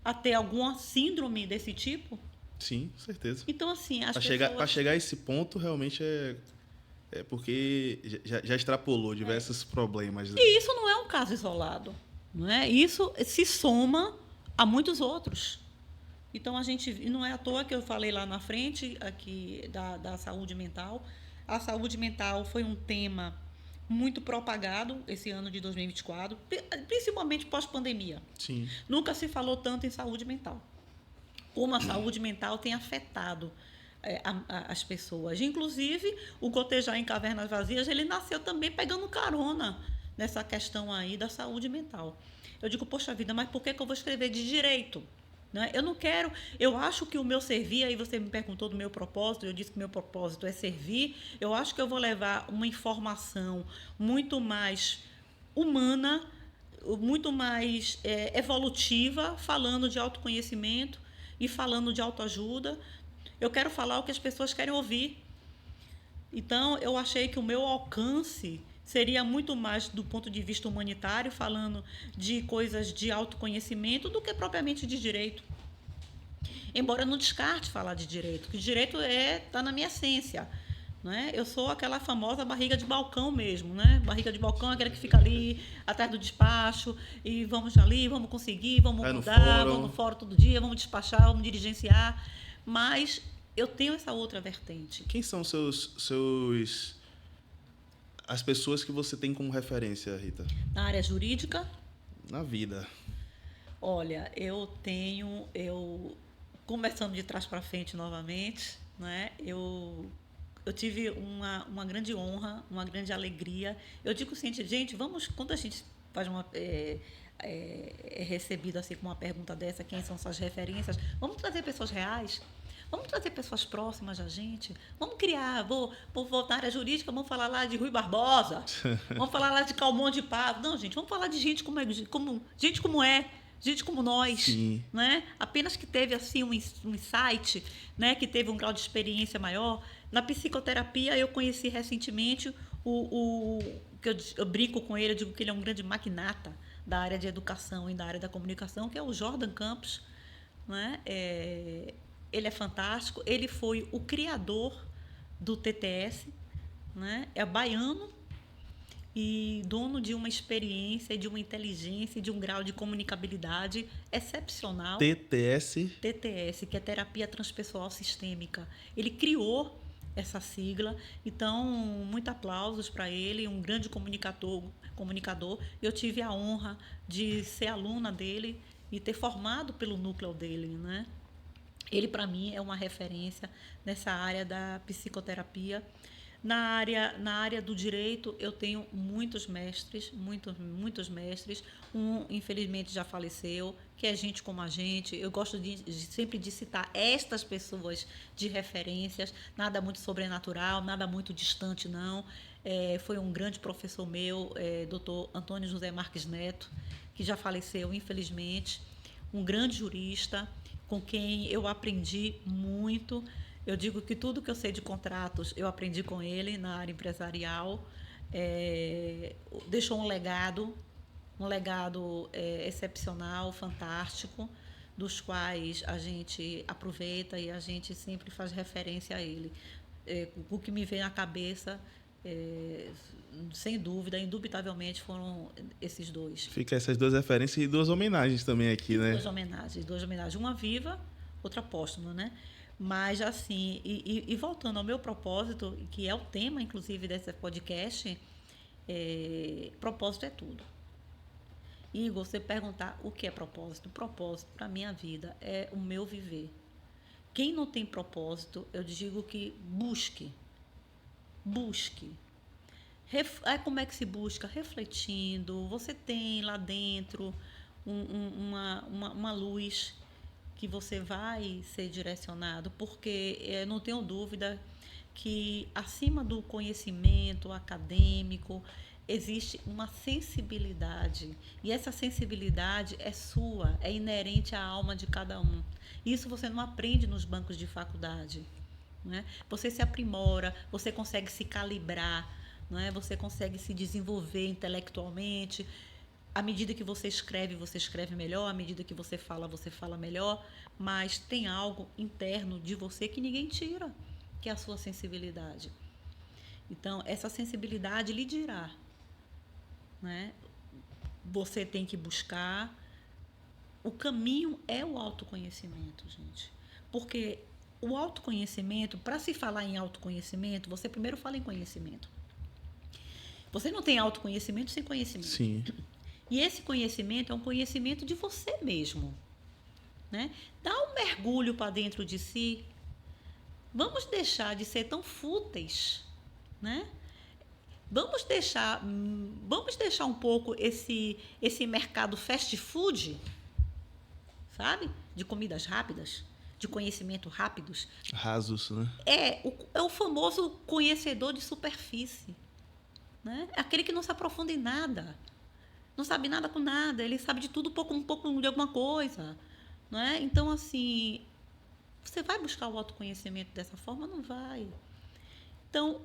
a ter alguma síndrome desse tipo. Sim, certeza. Então, assim, as Para chegar a esse ponto, realmente é porque já extrapolou diversos problemas. Né? E isso não é um caso isolado, não é? Isso se soma a muitos outros. Então, e não é à toa que eu falei lá na frente aqui da saúde mental. A saúde mental foi um tema muito propagado esse ano de 2024, principalmente pós-pandemia. Sim. Nunca se falou tanto em saúde mental. Como a saúde mental tem afetado as pessoas. Inclusive, o Gotejar em Cavernas Vazias, ele nasceu também pegando carona nessa questão aí da saúde mental. Eu digo, poxa vida, mas por que eu vou escrever de direito? Né? Eu não quero, eu acho que o meu servir, aí você me perguntou do meu propósito, eu disse que meu propósito é servir, eu acho que eu vou levar uma informação muito mais humana, muito mais evolutiva, falando de autoconhecimento e falando de autoajuda. Eu quero falar o que as pessoas querem ouvir. Então, eu achei que o meu alcance seria muito mais do ponto de vista humanitário, falando de coisas de autoconhecimento, do que propriamente de direito. Embora eu não descarte falar de direito, porque direito está na minha essência. Né? Eu sou aquela famosa barriga de balcão mesmo. Né? Barriga de balcão é aquela que fica ali, atrás do despacho, e vamos ali, vamos conseguir, vamos mudar, vamos no fórum todo dia, vamos despachar, vamos dirigenciar. Mas eu tenho essa outra vertente. Quem são as pessoas que você tem como referência, Rita? Na área jurídica? Na vida. Olha, começando de trás para frente novamente, né? Eu tive uma grande honra, uma grande alegria. Eu digo o seguinte, gente, quando a gente faz é recebido assim com uma pergunta dessa, quem são suas referências, vamos trazer pessoas reais. Vamos trazer pessoas próximas da gente. Vamos criar, vou voltar à área jurídica, vamos falar lá de Rui Barbosa. Vamos falar lá de Calmon de Pavo. Não, gente, vamos falar de gente gente como nós. Sim. Né? Apenas que teve assim um insight, né? Que teve um grau de experiência maior. Na psicoterapia, eu conheci recentemente que eu brinco com ele, eu digo que ele é um grande magnata da área de educação e da área da comunicação, que é o Jordan Campos. Né? Ele é fantástico, ele foi o criador do TTS, né? É baiano e dono de uma experiência, de uma inteligência, de um grau de comunicabilidade excepcional. TTS, que é Terapia Transpessoal Sistêmica. Ele criou essa sigla, então, muito aplausos para ele, um grande comunicador. Eu tive a honra de ser aluna dele e ter formado pelo núcleo dele, né? Ele, para mim, é uma referência nessa área da psicoterapia. Na área do direito, eu tenho muitos mestres. Um, infelizmente, já faleceu, que é gente como a gente. Eu gosto sempre de citar estas pessoas de referências. Nada muito sobrenatural, nada muito distante, não. Foi um grande professor meu, Dr. Antônio José Marques Neto, que já faleceu, infelizmente. Um grande jurista, com quem eu aprendi muito. Eu digo que tudo que eu sei de contratos, eu aprendi com ele na área empresarial. Deixou um legado excepcional, fantástico, dos quais a gente aproveita e a gente sempre faz referência a ele. O que me vem à cabeça, sem dúvida, indubitavelmente, foram esses dois. Fica essas duas referências e duas homenagens também aqui, né? Duas homenagens. Uma viva, outra póstuma, né? Mas, assim, e voltando ao meu propósito, que é o tema, inclusive, desse podcast, propósito é tudo. Igor, você perguntar o que é propósito? Propósito, para a minha vida, é o meu viver. Quem não tem propósito, eu digo que busque. Busque. Como é que se busca? Refletindo. Você tem lá dentro uma luz que você vai ser direcionado, porque não tenho dúvida que acima do conhecimento acadêmico existe uma sensibilidade, e essa sensibilidade é sua, é inerente à alma de cada um. Isso você não aprende nos bancos de faculdade, né? Você se aprimora, você consegue se calibrar, não é? Você consegue se desenvolver intelectualmente. À medida que você escreve melhor. À medida que você fala melhor. Mas tem algo interno de você que ninguém tira, que é a sua sensibilidade. Então, essa sensibilidade lhe dirá, né? Você tem que buscar. O caminho é o autoconhecimento, gente. Porque o autoconhecimento, para se falar em autoconhecimento, você primeiro fala em conhecimento. Você não tem autoconhecimento sem conhecimento. Sim. E esse conhecimento é um conhecimento de você mesmo, né? Dá um mergulho para dentro de si. Vamos deixar de ser tão fúteis, né? Vamos deixar um pouco esse mercado fast food, sabe? De comidas rápidas, de conhecimento rápidos. Rasos, né? É o famoso conhecedor de superfície, né? É aquele que não se aprofunda em nada. Não sabe nada com nada, ele sabe de tudo um pouco de alguma coisa, não é? Então, assim, você vai buscar o autoconhecimento dessa forma? Não vai. Então,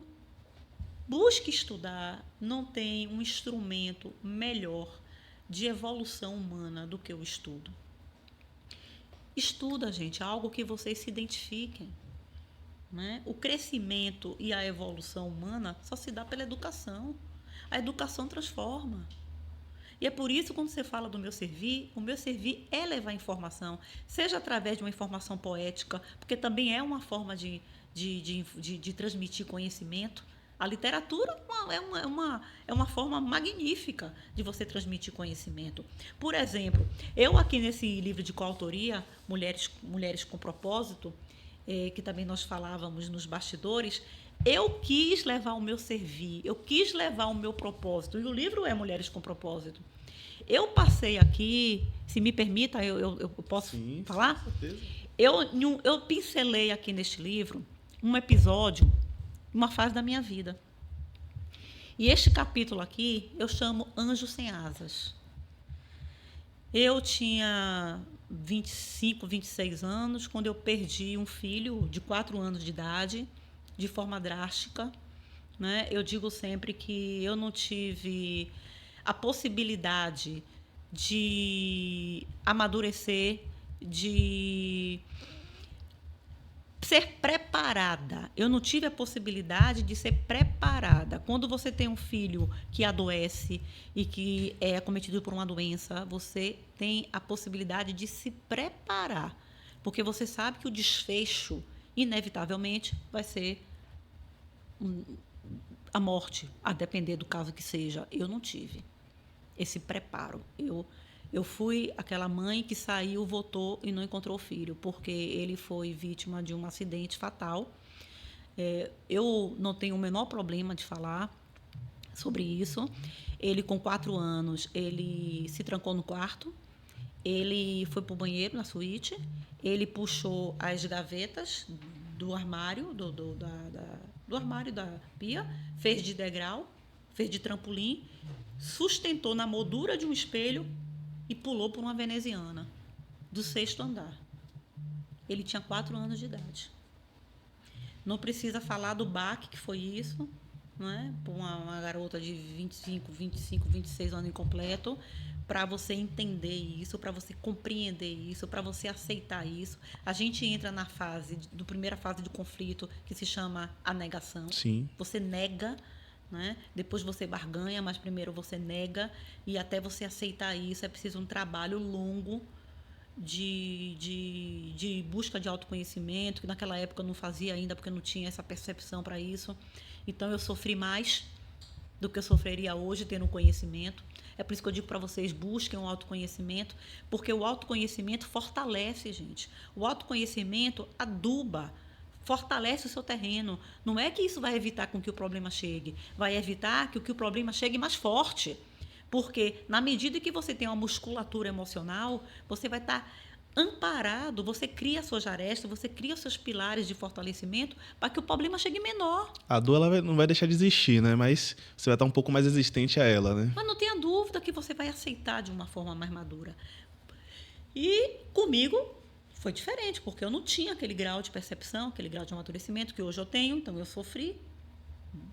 busque estudar. Não tem um instrumento melhor de evolução humana do que o estudo. Estuda, gente, algo que vocês se identifiquem, né? O crescimento e a evolução humana só se dá pela educação. A educação transforma. E é por isso, quando você fala do meu servir, o meu servir é levar informação, seja através de uma informação poética, porque também é uma forma de transmitir conhecimento. A literatura é uma forma magnífica de você transmitir conhecimento. Por exemplo, eu aqui nesse livro de coautoria, Mulheres com Propósito, que também nós falávamos nos bastidores, eu quis levar o meu servir, eu quis levar o meu propósito. E o livro é Mulheres com Propósito. Eu passei aqui, se me permita, eu posso falar? Com certeza. Eu pincelei aqui neste livro um episódio, uma fase da minha vida. E este capítulo aqui eu chamo Anjo Sem Asas. Eu tinha 25, 26 anos, quando eu perdi um filho de 4 anos de idade, de forma drástica, né? Eu digo sempre que eu não tive a possibilidade de amadurecer, de ser preparada. Eu não tive a possibilidade de ser preparada. Quando você tem um filho que adoece e que é acometido por uma doença, você tem a possibilidade de se preparar, porque você sabe que o desfecho, inevitavelmente, vai ser a morte, a depender do caso que seja. Eu não tive esse preparo. Eu fui aquela mãe que saiu, votou e não encontrou o filho, porque ele foi vítima de um acidente fatal. Eu não tenho o menor problema de falar sobre isso. Ele, com 4 anos, ele se trancou no quarto, ele foi para o banheiro, na suíte, ele puxou as gavetas do armário, do armário da pia, fez de degrau, fez de trampolim, sustentou na moldura de um espelho e pulou por uma veneziana do 6º andar. Ele tinha 4 anos de idade. Não precisa falar do baque que foi isso, não é? Por uma garota de 25, 26 anos incompleto, para você entender isso, para você compreender isso, para você aceitar isso. A gente entra na primeira fase de conflito, que se chama a negação. Sim. Você nega, né? Depois você barganha, mas primeiro você nega, e até você aceitar isso é preciso um trabalho longo. de busca de autoconhecimento, que naquela época eu não fazia ainda, porque eu não tinha essa percepção para isso. Então, eu sofri mais do que eu sofreria hoje tendo conhecimento. É por isso que eu digo para vocês, busquem o autoconhecimento, porque o autoconhecimento fortalece, gente. O autoconhecimento aduba, fortalece o seu terreno. Não é que isso vai evitar com que o problema chegue, vai evitar que o problema chegue mais forte. Porque na medida que você tem uma musculatura emocional, você vai estar amparado, você cria suas arestas, você cria seus pilares de fortalecimento para que o problema chegue menor. A dor ela não vai deixar de existir, né? Mas você vai estar um pouco mais resistente a ela, né? Mas não tenha dúvida que você vai aceitar de uma forma mais madura. E comigo foi diferente, porque eu não tinha aquele grau de percepção, aquele grau de amadurecimento que hoje eu tenho. Então, eu sofri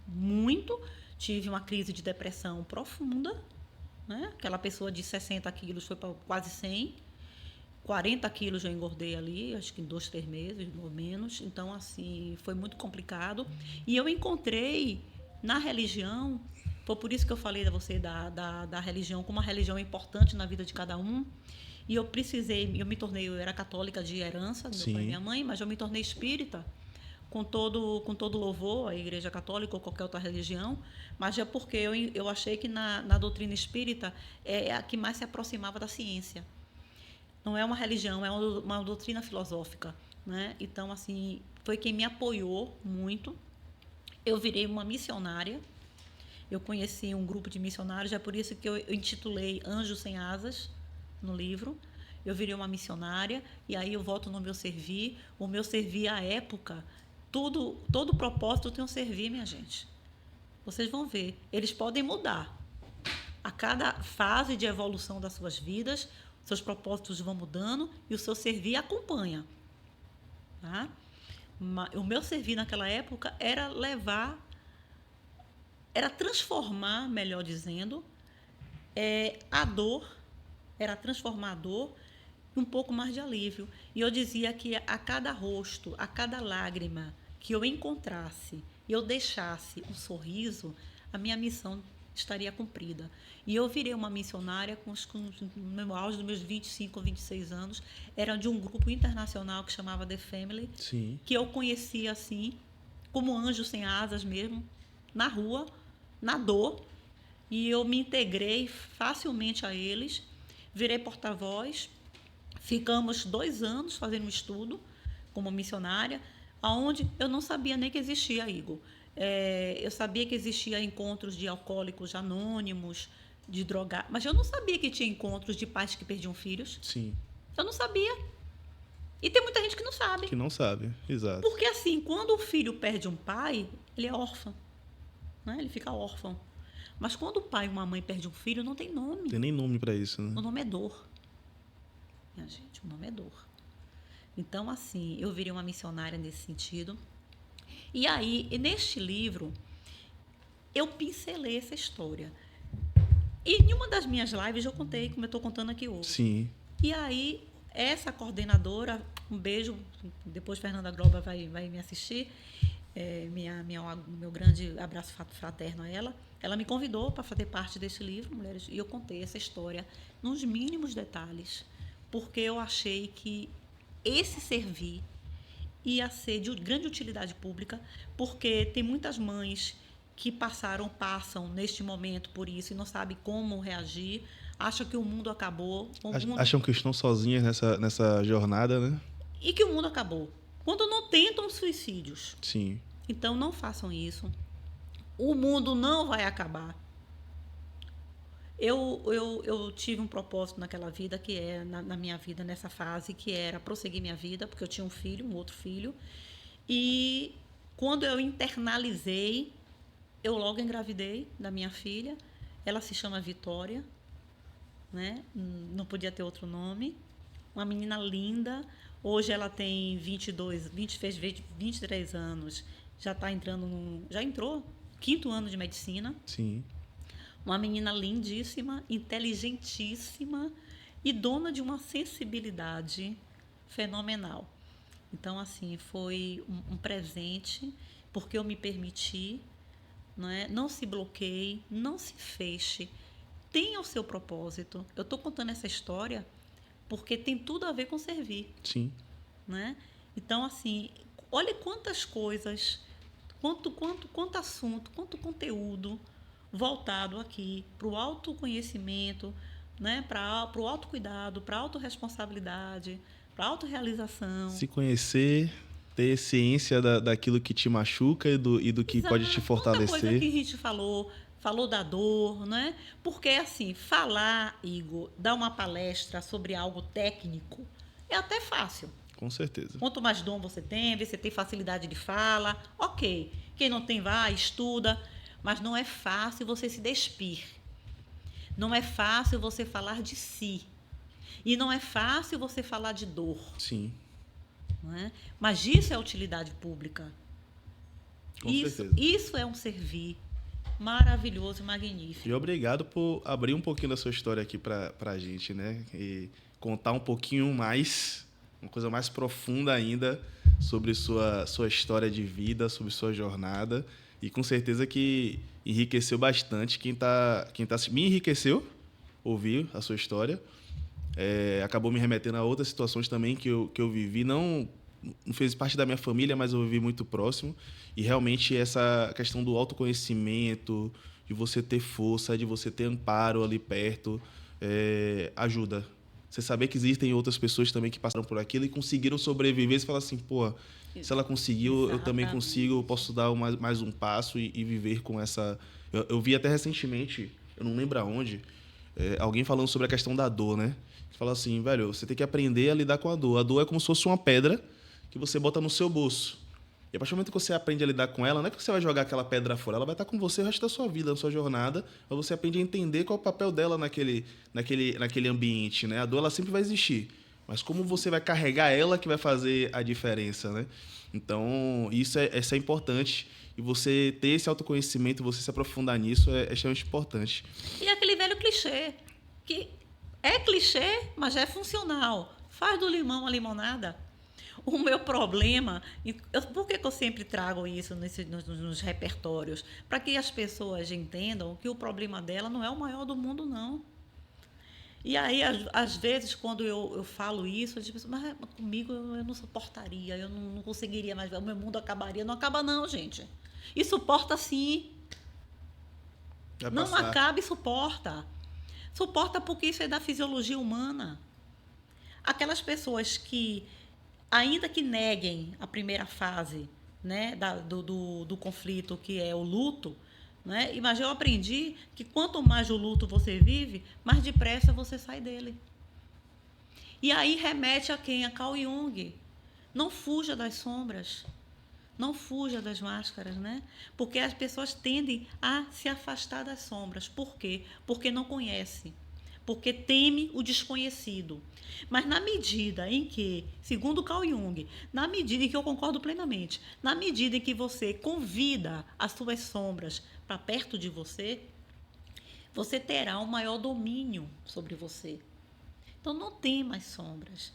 muito, tive uma crise de depressão profunda, né? Aquela pessoa de 60 quilos foi para quase 100. 40 quilos eu engordei ali, acho que em 2, 3 meses, ou menos. Então, assim, foi muito complicado. E eu encontrei na religião, foi por isso que eu falei a você da religião, como uma religião importante na vida de cada um. E eu eu era católica de herança, do meu pai e minha mãe, mas eu me tornei espírita, com todo louvor à Igreja Católica ou qualquer outra religião, mas é porque eu achei que na doutrina espírita é a que mais se aproximava da ciência. Não é uma religião, é uma doutrina filosófica, né? Então, assim, foi quem me apoiou muito. Eu virei uma missionária. Eu conheci um grupo de missionários, é por isso que eu intitulei Anjos Sem Asas no livro. Eu virei uma missionária e aí eu volto no meu servir. O meu servir à época, todo propósito tem um servir, minha gente. Vocês vão ver, eles podem mudar. A cada fase de evolução das suas vidas, seus propósitos vão mudando e o seu servir acompanha. Tá? O meu servir naquela época era transformar, melhor dizendo, era transformar a dor em um pouco mais de alívio. E eu dizia que a cada rosto, a cada lágrima que eu encontrasse e eu deixasse um sorriso, a minha missão estaria cumprida. E eu virei uma missionária no auge dos meus 25 ou 26 anos. Era de um grupo internacional que chamava The Family, Sim. que eu conhecia assim, como anjos sem asas mesmo, na rua, na dor. E eu me integrei facilmente a eles, virei porta-voz. Ficamos 2 anos fazendo um estudo como missionária, onde eu não sabia nem que existia, Igor. Eu sabia que existia encontros de alcoólicos anônimos, de drogados, mas eu não sabia que tinha encontros de pais que perdiam filhos. Sim. Eu não sabia. E tem muita gente que não sabe. Que não sabe, exato. Porque assim, quando o filho perde um pai, ele é órfão. Né? Ele fica órfão. Mas quando o pai e uma mãe perdem um filho, não tem nome. Não tem nem nome para isso, né? O nome é dor. Minha gente, o nome é dor. Então, assim, eu virei uma missionária nesse sentido. E aí, neste livro, eu pincelei essa história. E em uma das minhas lives eu contei, como eu estou contando aqui hoje. Sim. E aí, essa coordenadora, um beijo, depois Fernanda Groba vai me assistir, meu grande abraço fraterno a ela me convidou para fazer parte desse livro, Mulheres, e eu contei essa história nos mínimos detalhes, porque eu achei que esse servir ia ser de grande utilidade pública, porque tem muitas mães que passam neste momento por isso e não sabem como reagir, acham que o mundo acabou. Acham que estão sozinhas nessa jornada, né? E que o mundo acabou. Quando não tentam suicídios. Sim. Então, não façam isso. O mundo não vai acabar. Eu tive um propósito naquela vida, que é na minha vida, nessa fase, que era prosseguir minha vida, porque eu tinha um outro filho. E quando eu internalizei, eu logo engravidei da minha filha. Ela se chama Vitória, né? Não podia ter outro nome. Uma menina linda. Hoje ela tem 23 anos. Já entrou 5º ano de medicina. Sim. Uma menina lindíssima, inteligentíssima e dona de uma sensibilidade fenomenal. Então, assim, foi um presente, porque eu me permiti, não se bloqueie, não se feche, tenha o seu propósito. Eu estou contando essa história porque tem tudo a ver com servir, Sim. né? Então, assim, olha quantas coisas, quanto assunto, quanto conteúdo voltado aqui para o autoconhecimento, né? Para o autocuidado, para a autorresponsabilidade, para a autorrealização. Se conhecer, ter ciência daquilo que te machuca e do que pode te Exato. Quanta coisa que fortalecer. a gente falou da dor, né? Porque, assim, falar, Igor, dar uma palestra sobre algo técnico é até fácil. Com certeza. Quanto mais dom você tem facilidade de fala, ok. Quem não tem, vai, estuda. Mas não é fácil você se despir. Não é fácil você falar de si. E não é fácil você falar de dor. Sim. Não é? Mas isso é utilidade pública. Com certeza. Isso é um servir maravilhoso e magnífico. E obrigado por abrir um pouquinho da sua história aqui pra gente, né? E contar um pouquinho mais, uma coisa mais profunda ainda sobre sua história de vida, sobre sua jornada. E com certeza que enriqueceu bastante. Me enriqueceu ouvir a sua história. Acabou me remetendo a outras situações também que eu vivi. Não fez parte da minha família, mas eu vivi muito próximo. E realmente essa questão do autoconhecimento, de você ter força, de você ter amparo ali perto, ajuda. Você saber que existem outras pessoas também que passaram por aquilo e conseguiram sobreviver. Você fala assim, pô, se ela conseguiu, eu também consigo, eu posso dar mais um passo e viver com essa... Eu vi até recentemente, eu não lembro aonde, alguém falando sobre a questão da dor, né? Que fala assim, velho, você tem que aprender a lidar com a dor. A dor é como se fosse uma pedra que você bota no seu bolso. E a partir do momento que você aprende a lidar com ela, não é que você vai jogar aquela pedra fora, ela vai estar com você o resto da sua vida, na sua jornada, mas você aprende a entender qual é o papel dela naquele ambiente, né? A dor, ela sempre vai existir, mas como você vai carregar ela que vai fazer a diferença, né? Então, isso é importante, e você ter esse autoconhecimento, você se aprofundar nisso é extremamente importante. E aquele velho clichê, que é clichê, mas é funcional. Faz do limão a limonada. O meu problema, por que eu sempre trago isso nos repertórios? Para que as pessoas entendam que o problema dela não é o maior do mundo, não. E aí, às vezes, quando eu falo isso, eu digo, mas comigo eu não suportaria, eu não conseguiria mais, o meu mundo acabaria. Não acaba não, gente. E suporta sim. Não acaba e suporta. Suporta porque isso é da fisiologia humana. Aquelas pessoas que, ainda que neguem a primeira fase, né, do conflito, que é o luto, né, mas eu aprendi que quanto mais o luto você vive, mais depressa você sai dele. E aí remete a quem? A Carl Jung. Não fuja das sombras. Não fuja das máscaras, né? Porque as pessoas tendem a se afastar das sombras. Por quê? Porque não conhece. Porque teme o desconhecido. Mas na medida em que, segundo Carl Jung, na medida em que eu concordo plenamente, na medida em que você convida as suas sombras para perto de você, você terá um maior domínio sobre você. Então não tem mais sombras.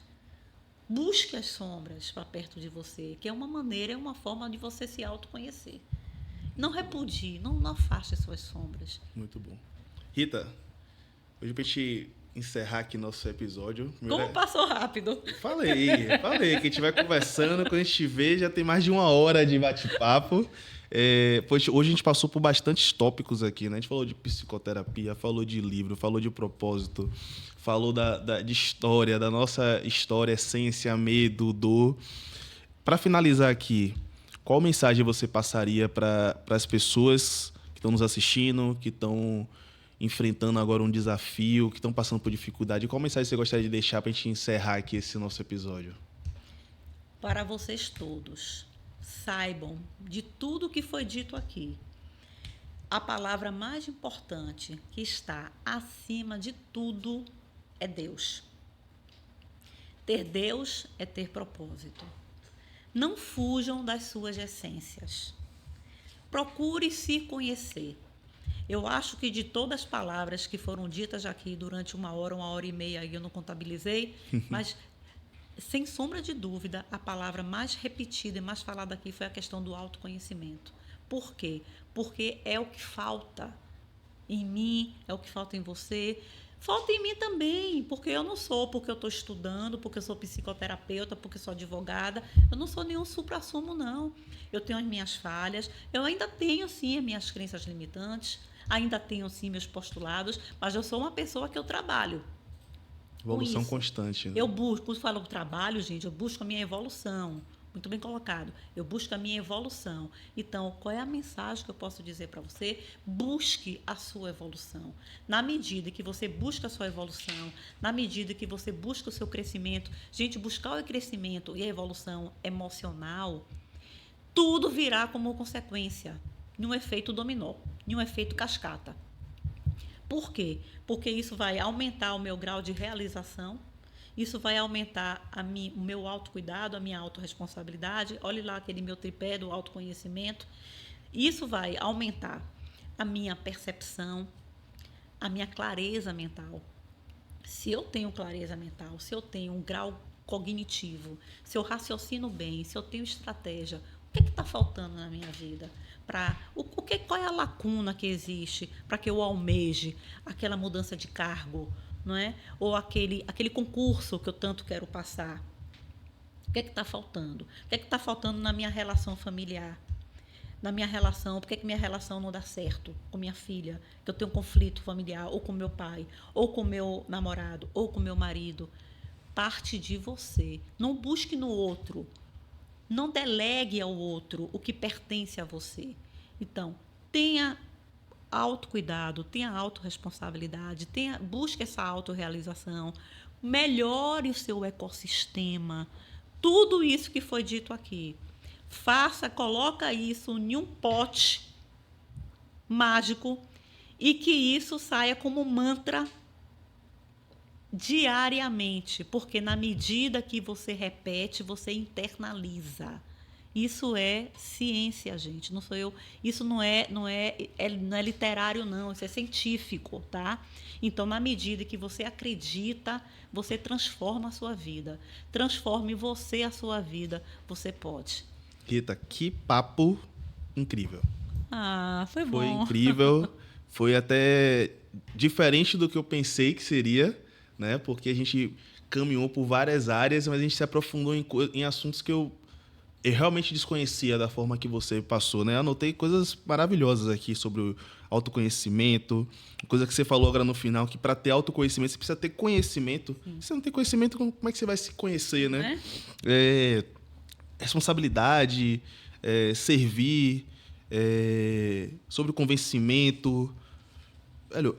Busque as sombras para perto de você, que é uma maneira, é uma forma de você se autoconhecer. Não repudie, não afaste as suas sombras. Muito bom. Rita, hoje pra gente encerrar aqui nosso episódio... Como passou rápido. Falei, que a gente vai conversando, quando a gente vê, já tem mais de 1 hora de bate-papo. Pois hoje a gente passou por bastantes tópicos aqui, né? A gente falou de psicoterapia, falou de livro, falou de propósito, falou de história, da nossa história, essência, medo, dor. Para finalizar aqui, qual mensagem você passaria para as pessoas que estão nos assistindo, que estão enfrentando agora um desafio, que estão passando por dificuldade? Qual mensagem você gostaria de deixar para a gente encerrar aqui esse nosso episódio? Para vocês todos, saibam de tudo que foi dito aqui. A palavra mais importante que está acima de tudo é Deus. Ter Deus é ter propósito. Não fujam das suas essências. Procure se conhecer. Eu acho que de todas as palavras que foram ditas aqui durante 1 hora, 1 hora e meia, eu não contabilizei, mas sem sombra de dúvida, a palavra mais repetida e mais falada aqui foi a questão do autoconhecimento. Por quê? Porque é o que falta em mim, é o que falta em você. Falta em mim também, porque eu não sou, porque eu estou estudando, porque eu sou psicoterapeuta, porque eu sou advogada. Eu não sou nenhum suprassumo, não. Eu tenho as minhas falhas, eu ainda tenho, sim, as minhas crenças limitantes, ainda tenho, sim, meus postulados, mas eu sou uma pessoa que eu trabalho. Evolução constante. Né? Eu busco, quando falo trabalho, gente, eu busco a minha evolução. Muito bem colocado. Eu busco a minha evolução. Então, qual é a mensagem que eu posso dizer para você? Busque a sua evolução. Na medida que você busca a sua evolução, na medida que você busca o seu crescimento, gente, buscar o crescimento e a evolução emocional, tudo virá como consequência em um efeito dominó, em um efeito cascata. Por quê? Porque isso vai aumentar o meu grau de realização, isso vai aumentar o meu autocuidado, a minha autorresponsabilidade. Olhe lá aquele meu tripé do autoconhecimento. Isso vai aumentar a minha percepção, a minha clareza mental. Se eu tenho clareza mental, se eu tenho um grau cognitivo, se eu raciocino bem, se eu tenho estratégia, o que está faltando na minha vida? Qual é a lacuna que existe para que eu almeje aquela mudança de cargo, não é? Ou aquele concurso que eu tanto quero passar? O que está faltando? O que está faltando na minha relação familiar? Na minha relação, por que minha relação não dá certo com minha filha? Que eu tenho um conflito familiar, ou com meu pai, ou com meu namorado, ou com meu marido. Parte de você. Não busque no outro. Não delegue ao outro o que pertence a você. Então, tenha autocuidado, tenha autorresponsabilidade, busque essa autorrealização, melhore o seu ecossistema. Tudo isso que foi dito aqui. Coloca isso em um pote mágico e que isso saia como mantra diariamente, porque na medida que você repete, você internaliza. Isso é ciência, gente. Não sou eu. Isso não é literário, não. Isso é científico, tá? Então, na medida que você acredita, você transforma a sua vida. Transforme você a sua vida. Você pode. Rita, que papo incrível. Foi bom. Foi incrível. Foi até diferente do que eu pensei que seria, né? Porque a gente caminhou por várias áreas, mas a gente se aprofundou em assuntos que eu realmente desconhecia da forma que você passou, né? Anotei coisas maravilhosas aqui sobre o autoconhecimento, coisa que você falou agora no final, que para ter autoconhecimento você precisa ter conhecimento. Se você não tem conhecimento, como é que você vai se conhecer, né? Responsabilidade, servir, sobre o convencimento. Velho,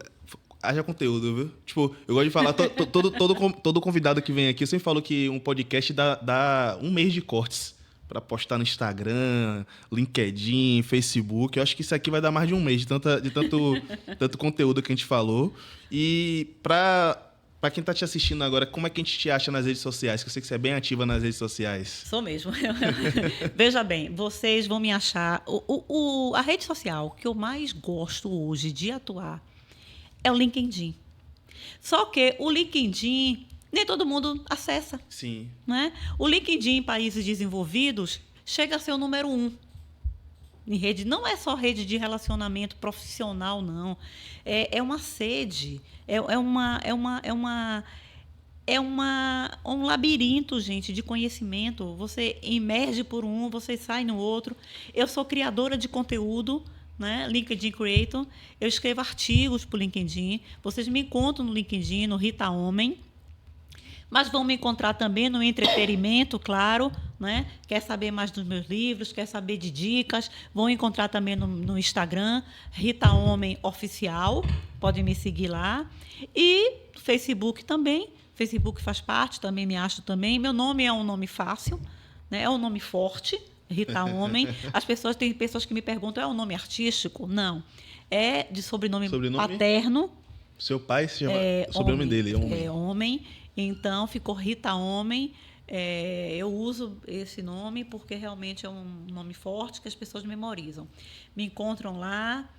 haja conteúdo, viu? Tipo, eu gosto de falar, todo convidado que vem aqui, eu sempre falo que um podcast dá um mês de cortes para postar no Instagram, LinkedIn, Facebook. Eu acho que isso aqui vai dar mais de um mês de tanto conteúdo que a gente falou. E para quem está te assistindo agora, como é que a gente te acha nas redes sociais? Que eu sei que você é bem ativa nas redes sociais. Sou mesmo. Veja bem, vocês vão me achar... A rede social que eu mais gosto hoje de atuar é o LinkedIn. Só que o LinkedIn, nem todo mundo acessa. Sim. Né? O LinkedIn em países desenvolvidos chega a ser o número 1. Em rede, não é só rede de relacionamento profissional, não. É uma sede, um labirinto, gente, de conhecimento. Você emerge por um, você sai no outro. Eu sou criadora de conteúdo, né? LinkedIn Creator. Eu escrevo artigos para o LinkedIn. Vocês me encontram no LinkedIn, no Rita Homem. Mas vão me encontrar também no entretenimento, claro, né? Quer saber mais dos meus livros, quer saber de dicas, vão encontrar também no Instagram, Rita Homem Oficial, podem me seguir lá. E Facebook também, Facebook faz parte, também me acho também. Meu nome é um nome fácil, né? É um nome forte, Rita Homem. Tem pessoas que me perguntam, é um nome artístico? Não, é de sobrenome? Paterno. Seu pai se chama, o sobrenome dele é Homem. É Homem. Então, ficou Rita Homem. Eu uso esse nome porque realmente é um nome forte que as pessoas memorizam. Me encontram lá.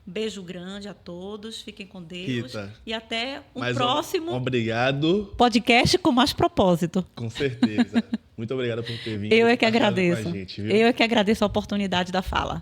Beijo grande a todos. Fiquem com Deus. Rita, e até próximo obrigado. podcast com mais propósito. Com certeza. Muito obrigado por ter vindo. Eu é que agradeço. Com a gente, viu? Eu é que agradeço a oportunidade da fala.